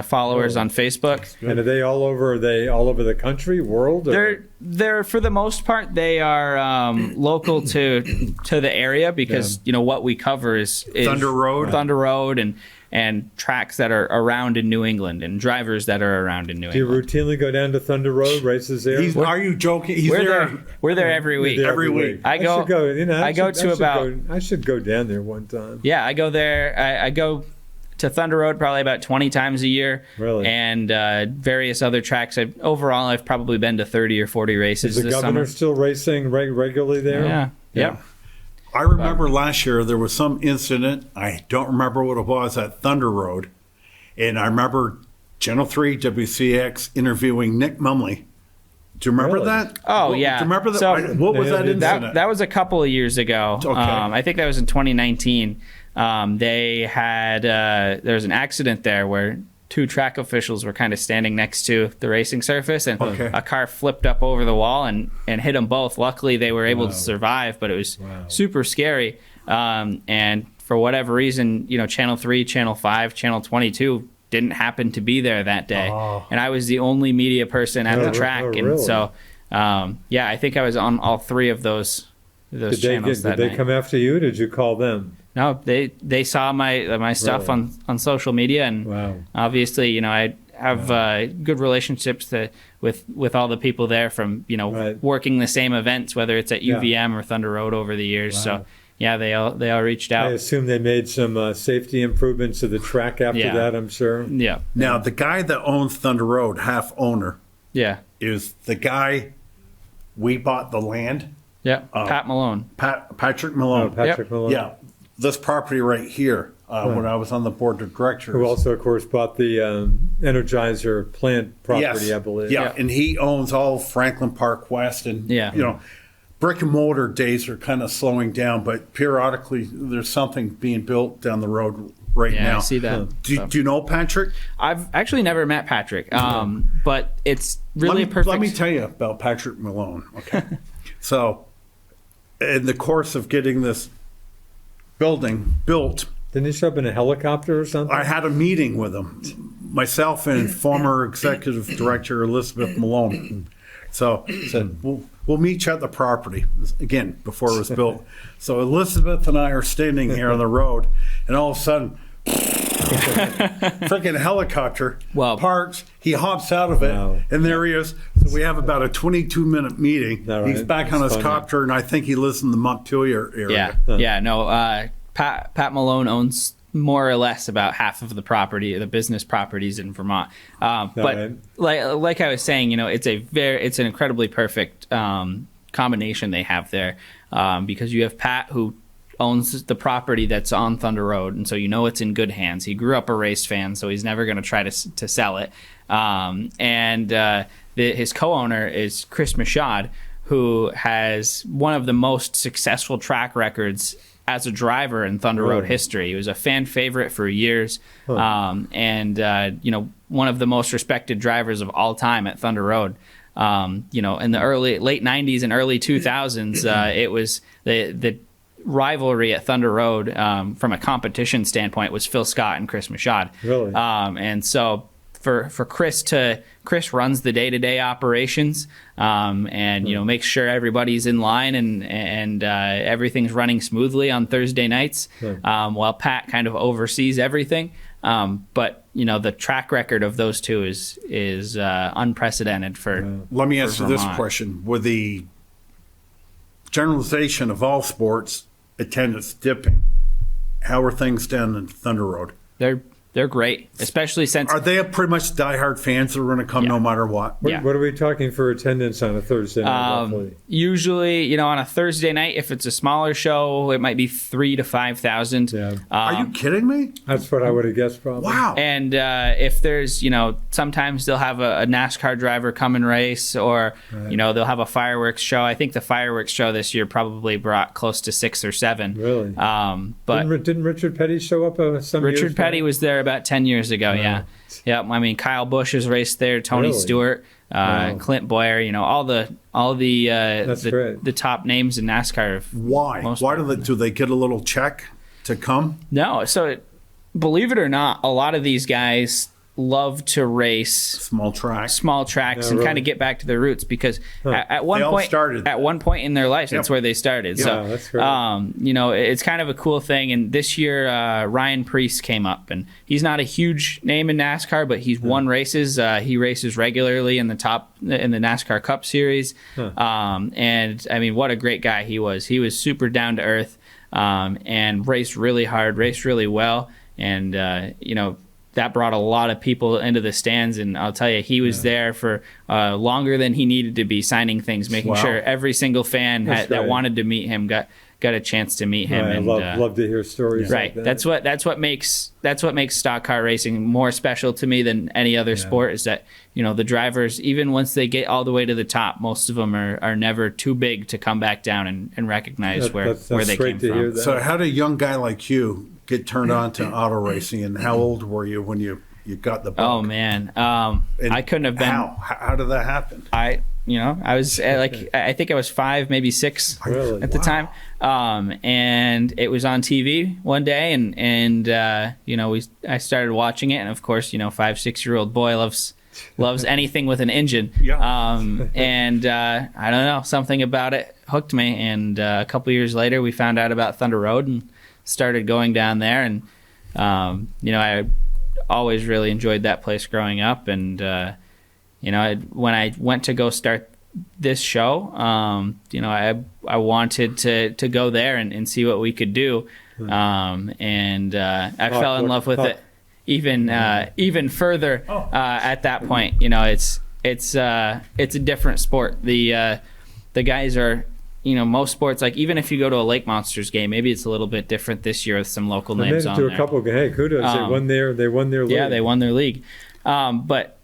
S2: followers on Facebook.
S3: And are they all over? Are they all over the country, world? Or?
S2: They're for the most part they are local to the area because what we cover is
S1: Thunder Road,
S2: and tracks that are around in New England and drivers that are around in New
S3: Do you
S2: England.
S3: routinely go down to Thunder Road races there?
S1: Are you joking? He's
S2: We're
S1: there.
S2: there. We're there every week.
S1: Every week.
S2: I go.
S3: should go.
S2: I
S3: I should go down there one time.
S2: Yeah, I go there. I go to Thunder Road probably about 20 times a year.
S3: Really?
S2: And various other tracks. Overall, I've probably been to 30 or 40 races
S3: Is the
S2: this
S3: governor
S2: summer.
S3: still racing regularly there?
S2: Yeah. Yep.
S1: I remember last year there was some incident. I don't remember what it was at Thunder Road. And I remember Channel 3 WCX interviewing Nick Mumley. Do you remember
S3: Really?
S1: that?
S2: Oh,
S1: What-
S2: yeah.
S1: Do you remember that?
S2: So-
S1: What was that incident?
S2: That was a couple of years ago.
S1: Okay.
S2: I think that was in 2019. They had there was an accident there where two track officials were kind of standing next to the racing surface, and
S1: Okay.
S2: a car flipped up over the wall and hit them both. Luckily, they were able to survive, but it was super scary. And for whatever reason, Channel 3, Channel 5, Channel 22 didn't happen to be there that day, and I was the only media person at the track, and
S3: really?
S2: so I think I was on all three of those channels that
S3: Did they
S2: night.
S3: come after you? Or did you call them?
S2: No, they saw my stuff
S3: Really?
S2: on social media, and
S3: Wow.
S2: obviously, I have good relationships with all the people there from
S3: Right.
S2: working the same events, whether it's at UVM or Thunder Road over the years.
S3: Wow.
S2: So yeah, they all reached
S3: I
S2: out.
S3: assume they made some safety improvements to the track after
S2: Yeah.
S3: that, I'm sure.
S2: Yeah,
S1: Now, the guy that owns Thunder Road, half owner,
S2: yeah,
S1: is the guy we bought the land,
S2: yeah. Pat Malone.
S1: Patrick Malone.
S3: Patrick Malone.
S1: Yeah, this property right here, when I was on the board of directors.
S3: Who also, of course, bought the Energizer plant property,
S1: Yes.
S3: I believe.
S1: Yeah, and he owns all Franklin Park West, and
S2: Yeah.
S1: brick and mortar days are kind of slowing down, but periodically there's something being built down the road right
S2: Yeah,
S1: now.
S2: I see that. So.
S1: Do you know Patrick?
S2: I've actually never met Patrick, but it's really perfect.
S1: Let me tell you about Patrick Malone. Okay, so in the course of getting this building built,
S3: Didn't he show up in a helicopter or something?
S1: I had a meeting with him, myself and former executive director Elizabeth Malone. So I said, we'll meet you at the property, again, before it was built. So Elizabeth and I are standing here on the road, and all of a sudden, freaking helicopter parks. He hops out of it, and there he is. So we have about a 22-minute meeting.
S3: Right?
S1: He's back on
S3: That's
S1: his
S3: fun,
S1: copter, and I think he lives in the Montpelier area.
S2: Yeah. No. Pat Malone owns more or less about half of the property, the business properties in Vermont. But like I was saying, it's an incredibly perfect combination they have there, because you have Pat who owns the property that's on Thunder Road, and so it's in good hands. He grew up a race fan, so he's never going to try to sell it. His co-owner is Chris Michaud, who has one of the most successful track records as a driver in Thunder Road history. He was a fan favorite for years, and one of the most respected drivers of all time at Thunder Road. in the late 90s and early 2000s, it was the rivalry at Thunder Road from a competition standpoint was Phil Scott and Chris Michaud.
S3: Really?
S2: And so for Chris runs the day-to-day operations and makes sure everybody's in line and everything's running smoothly on Thursday nights, while Pat kind of oversees everything. But the track record of those two is unprecedented for.
S1: Let me ask you this
S2: Vermont.
S1: question: with the generalization of all sports, attendance dipping, how are things down in Thunder Road?
S2: They're great, especially since
S1: Are they pretty much diehard fans that are going to come no matter what?
S3: What,
S2: Yeah.
S3: what are we talking for attendance on a Thursday night, roughly?
S2: usually on a Thursday night, if it's a smaller show, it might be 3,000 to 5,000.
S3: Yeah.
S1: Are you kidding me?
S3: That's what I would have guessed, probably.
S1: Wow.
S2: And if there's, sometimes they'll have a NASCAR driver come and race, or, they'll have a fireworks show. I think the fireworks show this year probably brought close to 6 or 7.
S3: Really?
S2: But
S3: Didn't Richard Petty show up some years
S2: Richard Petty
S3: back?
S2: was there about 10 years ago, yeah. I mean, Kyle Busch has raced there, Tony
S3: Really?
S2: Stewart, Clint Boyer, all the
S3: great.
S2: the top names in NASCAR.
S1: Why? Why do they get a little check to come?
S2: No, so believe it or not, a lot of these guys love to race
S1: Small track.
S2: small tracks
S3: Yeah,
S2: and
S3: really.
S2: kind of get back to their roots, because at one
S1: They all
S2: point
S1: started.
S2: at one point in their life, that's
S1: Yep.
S2: where they started.
S3: Yeah,
S2: So
S3: that's great.
S2: it's kind of a cool thing. And this year Ryan Preece came up, and he's not a huge name in NASCAR, but he's won races. He races regularly in the NASCAR Cup Series. And I mean, what a great guy he was. He was super down to earth, and raced really hard, raced really well. And that brought a lot of people into the stands, and I'll tell you, he was there for longer than he needed to be, signing things, making
S1: Wow.
S2: sure every single fan
S3: That's
S2: that
S3: great.
S2: wanted to meet him got a chance to meet him.
S3: Right, I
S2: And
S3: love to hear stories
S2: right,
S3: like that.
S2: that's what makes stock car racing more special to me than any other sport, is that the drivers, even once they get all the way to the top, most of them are never too big to come back down and recognize where they
S3: great
S2: came
S3: to hear
S2: from.
S3: that.
S1: So how did a young guy like you get turned on to auto racing, and how old were you when you got the bug?
S2: Oh man,
S1: And
S2: I couldn't have been.
S1: How did that happen?
S2: I was I think I was 5, maybe 6
S3: Really?
S2: at the time, and it was on TV one day, and I started watching it, and of course 5-6-year-old boy loves anything with an engine.
S1: Yeah.
S2: And I don't know, something about it hooked me, and a couple years later we found out about Thunder Road and started going down there, and I always really enjoyed that place growing up, and when I went to go start this show, I wanted to go there and see what we could do, and I fell in love with it even further at that point. It's a different sport. The guys are. Most sports, like even if you go to a Lake Monsters game, maybe it's a little bit different this year with some local
S3: They made
S2: names
S3: it
S2: on
S3: to
S2: there.
S3: a couple. Hey, kudos! They won their league.
S2: Yeah, they won their league. But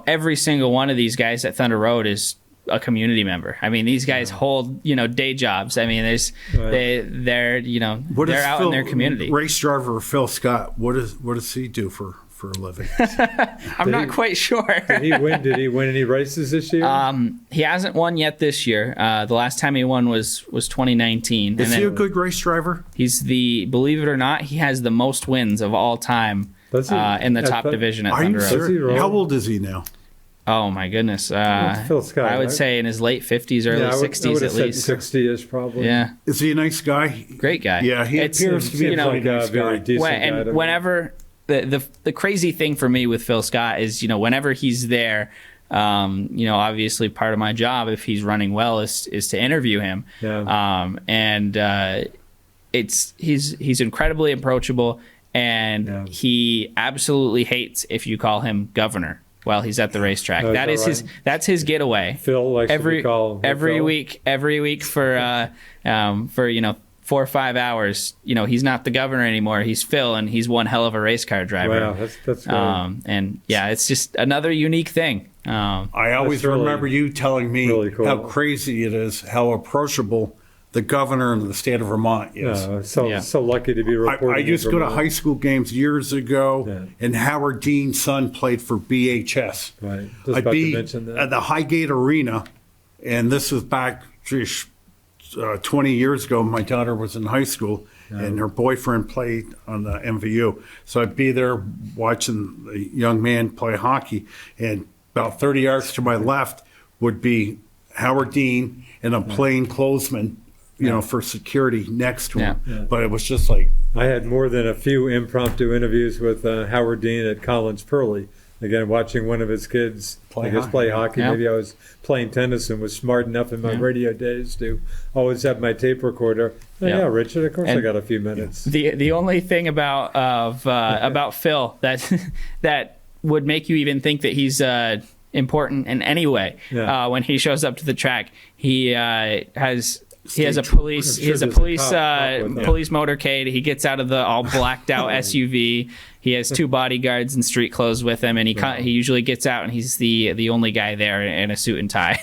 S2: every single one of these guys at Thunder Road is a community member. I mean, these guys hold day jobs. I mean, they're out in their community.
S1: Race driver Phil Scott, what does he do for a living?
S2: I'm not quite sure.
S3: Did he win? Did he win any races this year?
S2: He hasn't won yet this year. The last time he won was 2019.
S1: Is
S2: and
S1: he a
S2: then
S1: good race driver?
S2: he's believe it or not, he has the most wins of all time
S3: Does he?
S2: in the
S3: At
S2: top
S3: Thun-
S2: division at
S1: Are you
S2: Thunder Road.
S3: Does he
S1: serious?
S3: roll?
S1: How old is he now?
S2: Oh my goodness.
S3: Phil Scott,
S2: I would
S3: right?
S2: say in his late 50s, early
S3: Yeah, I would
S2: 60s
S3: have
S2: at
S3: said
S2: least.
S3: 60-ish probably.
S2: Yeah,
S1: Is he a nice guy?
S2: great guy.
S1: Yeah, he appears to be a
S3: Seems
S1: pretty
S3: like a
S1: nice
S3: very
S1: guy.
S3: decent guy. to me.
S2: Whenever the crazy thing for me with Phil Scott is, whenever he's there, obviously part of my job, if he's running well, is to interview him.
S3: Yeah.
S2: He's incredibly approachable, and he absolutely hates if you call him governor while he's at the racetrack.
S3: Oh, is that right?
S2: That's his getaway.
S3: Phil likes to be called
S2: every
S3: Phil.
S2: week for 4 or 5 hours. He's not the governor anymore. He's Phil, and he's one hell of a race car driver.
S3: Wow, that's great.
S2: And yeah, it's just another unique thing.
S1: I always
S3: That's really-
S1: remember you telling me
S3: really cool.
S1: how crazy it is, how approachable the governor in the state of Vermont is.
S3: So lucky to be reporting.
S1: I used to go to
S3: Vermont.
S1: high school games years ago,
S3: Yeah.
S1: and Howard Dean's son played for BHS.
S3: Right. Just
S1: I'd
S3: about to
S1: be
S3: mention that.
S1: at the Highgate Arena, and this was back 20 years ago. My daughter was in high school, and her boyfriend played on the MVU. So I'd be there watching the young man play hockey, and about 30 yards to my left would be Howard Dean and a plainclothesman, for security next to him.
S2: Yeah.
S1: But it was just like,
S3: I had more than a few impromptu interviews with Howard Dean at Collins Pearly. Again, watching one of his kids play hockey.
S2: Yeah.
S3: Maybe I was playing tennis and was smart enough in my radio days to always have my tape recorder. Yeah, Richard, of course I got a few minutes.
S2: The only thing about Phil that would make you even think that he's important in any way when he shows up to the track, he has a police motorcade. He gets out of the all blacked out SUV. He has 2 bodyguards in street clothes with him, and he usually gets out, and he's the only guy there in a suit and tie.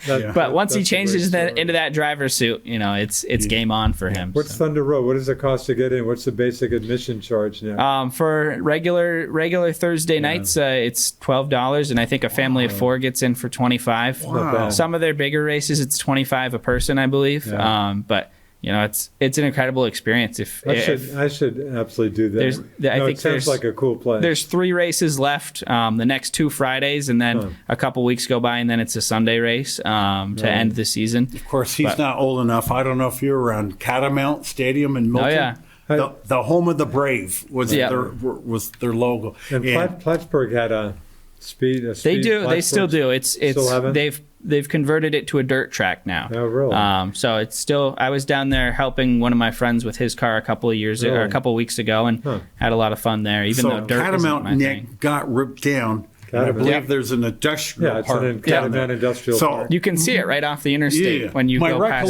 S2: But once he changes into that driver's suit, it's game on for him.
S3: What's Thunder Road? What does it cost to get in? What's the basic admission charge now?
S2: For regular Thursday nights, it's $12, and I think a family of 4 gets in for $25.
S3: Wow.
S2: Some of their bigger races, it's $25 a person, I believe. But it's an incredible experience.
S3: I should absolutely do that. It sounds like a cool place.
S2: There's 3 races left. The next 2 Fridays, and then a couple weeks go by, and then it's a Sunday race to end the season.
S1: of course, he's not old enough. I don't know if you're around Catamount Stadium in Milton.
S2: Oh, yeah.
S1: The home of the Brave was their logo.
S3: And Plattsburgh had a speed.
S2: They do. They still do.
S3: Still have it?
S2: They've converted it to a dirt track now.
S3: Oh, really?
S2: So it's still. I was down there helping one of my friends with his car a couple of weeks ago, and had a lot of fun there. Even though dirt
S1: Catamount
S2: isn't my thing.
S1: got ripped down. And I believe there's an industrial
S3: it's
S1: park.
S3: an Catamount industrial park.
S2: You can see it right off the interstate when you go past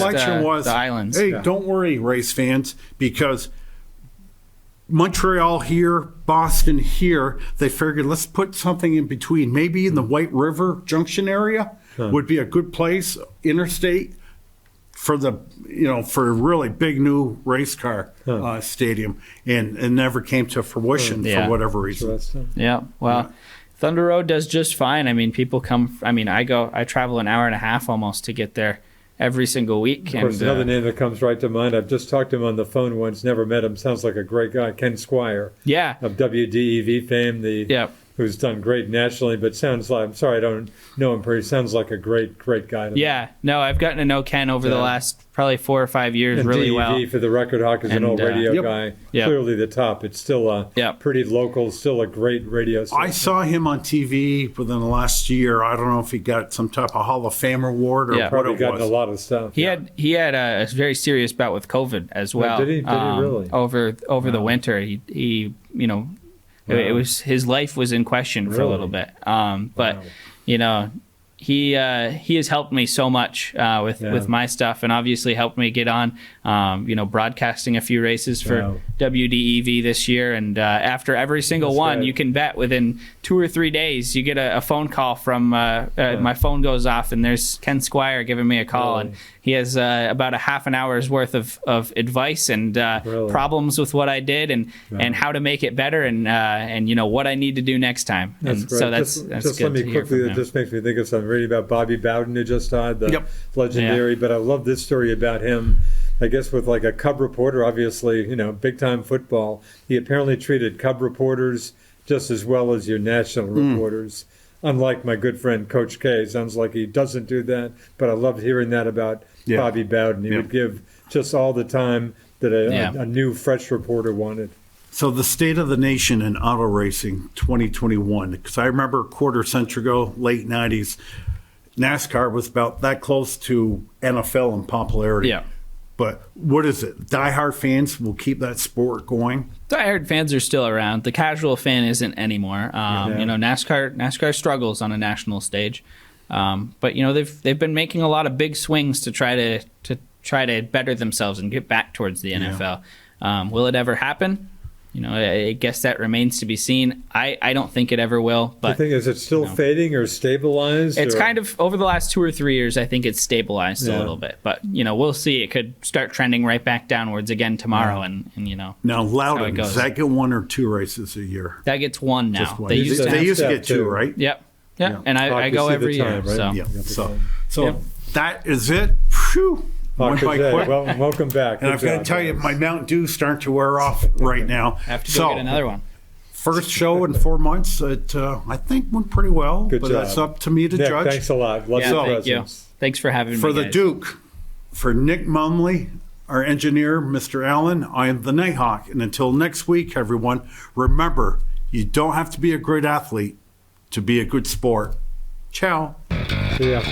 S2: the islands.
S1: Hey, don't worry, race fans, because Montreal here, Boston here, they figured let's put something in between. Maybe in the White River Junction area would be a good place, interstate, for for a really big new race car stadium, and never came to fruition for whatever reason.
S2: Yeah, well, Thunder Road does just fine. I mean, people come. I mean, I travel an hour and a half almost to get there every single week.
S3: Of course, another name that comes right to mind, I've just talked to him on the phone once, never met him, sounds like a great guy, Ken Squire.
S2: Yeah.
S3: Of WDEV fame, who's done great nationally, but sounds like, I'm sorry I don't know him, but he sounds like a great guy.
S2: Yeah, no, I've gotten to know Ken over the last probably 4 or 5 years
S3: and
S2: really
S3: DEV,
S2: well.
S3: For the record, Hawk is an old radio guy, clearly the top. It's still pretty local, still a great radio station.
S1: I saw him on TV within the last year. I don't know if he got some type of Hall of Fame award or what
S3: probably
S1: it
S3: gotten
S1: was.
S3: a lot of stuff.
S2: He had a very serious bout with COVID as well.
S3: Did he really?
S2: Over the winter, he it was his life was in question for a little bit. But he has helped me so much with my stuff, and obviously helped me get on broadcasting a few races for WDEV this year. And after every single one, you can bet within 2 or 3 days you get a phone call from my phone goes off, and there's Ken Squire giving me a call, and he has about a half an hour's worth of advice and problems with what I did and how to make it better, and what I need to do next time.
S3: That's
S2: and
S3: great.
S2: so that's
S3: just
S2: good
S3: let me
S2: to hear
S3: quickly.
S2: from
S3: It
S2: him.
S3: just makes me think of something. Reading about Bobby Bowden, who just died, the legendary. But I love this story about him. I guess with like a Cub reporter, obviously, big time football. He apparently treated Cub reporters just as well as your national reporters. Unlike my good friend Coach K, sounds like he doesn't do that. But I loved hearing that about Bobby Bowden. He would give just all the time that a new, fresh reporter wanted.
S1: So the state of the nation in auto racing 2021, because I remember a quarter century ago, late 90s, NASCAR was about that close to NFL in popularity.
S2: Yeah.
S1: But what is it? Diehard fans will keep that sport going?
S2: Diehard fans are still around. The casual fan isn't anymore. NASCAR struggles on a national stage. But they've been making a lot of big swings to try to better themselves and get back towards the NFL. Will it ever happen? I guess that remains to be seen. I don't think it ever will.
S3: The
S2: But
S3: thing is, it's still fading or stabilized?
S2: it's
S3: or?
S2: kind of over the last 2 or 3 years, I think it's stabilized a
S3: Yeah.
S2: little bit. But, we'll see. It could start trending right back downwards again tomorrow. And
S1: Now,
S2: how
S1: Loudon,
S2: it goes.
S1: does that get 1 or 2 races a year?
S2: that gets one now.
S1: Just one.
S2: They used to
S1: They
S2: have,
S1: used to
S3: step
S1: get 2,
S3: two.
S1: right?
S2: Yep.
S1: Yeah.
S2: And I go
S3: Obviously
S2: every
S3: the
S2: year.
S3: time, right?
S2: So.
S1: Yeah. So
S3: Yeah.
S1: that is it. Phew. Went by
S3: Jose,
S1: quick.
S3: welcome back.
S1: And I
S3: Good
S1: was going
S3: job,
S1: to tell you,
S3: guys.
S1: my Mountain Dew's starting to wear off right now.
S2: Have to go get another one.
S1: First show in 4 months. It, I think, went pretty well.
S3: Good
S1: but
S3: job.
S1: that's up to me to
S3: Nick,
S1: judge.
S3: thanks a lot. Love
S2: Yeah,
S3: your
S2: thank you.
S3: presence.
S2: Thanks for having
S1: For
S2: me,
S1: the
S2: guys.
S1: Duke, for Nick Mumley, our engineer, Mr. Allen, I am the Nighthawk. And until next week, everyone, remember, you don't have to be a great athlete to be a good sport. Ciao.
S3: See ya.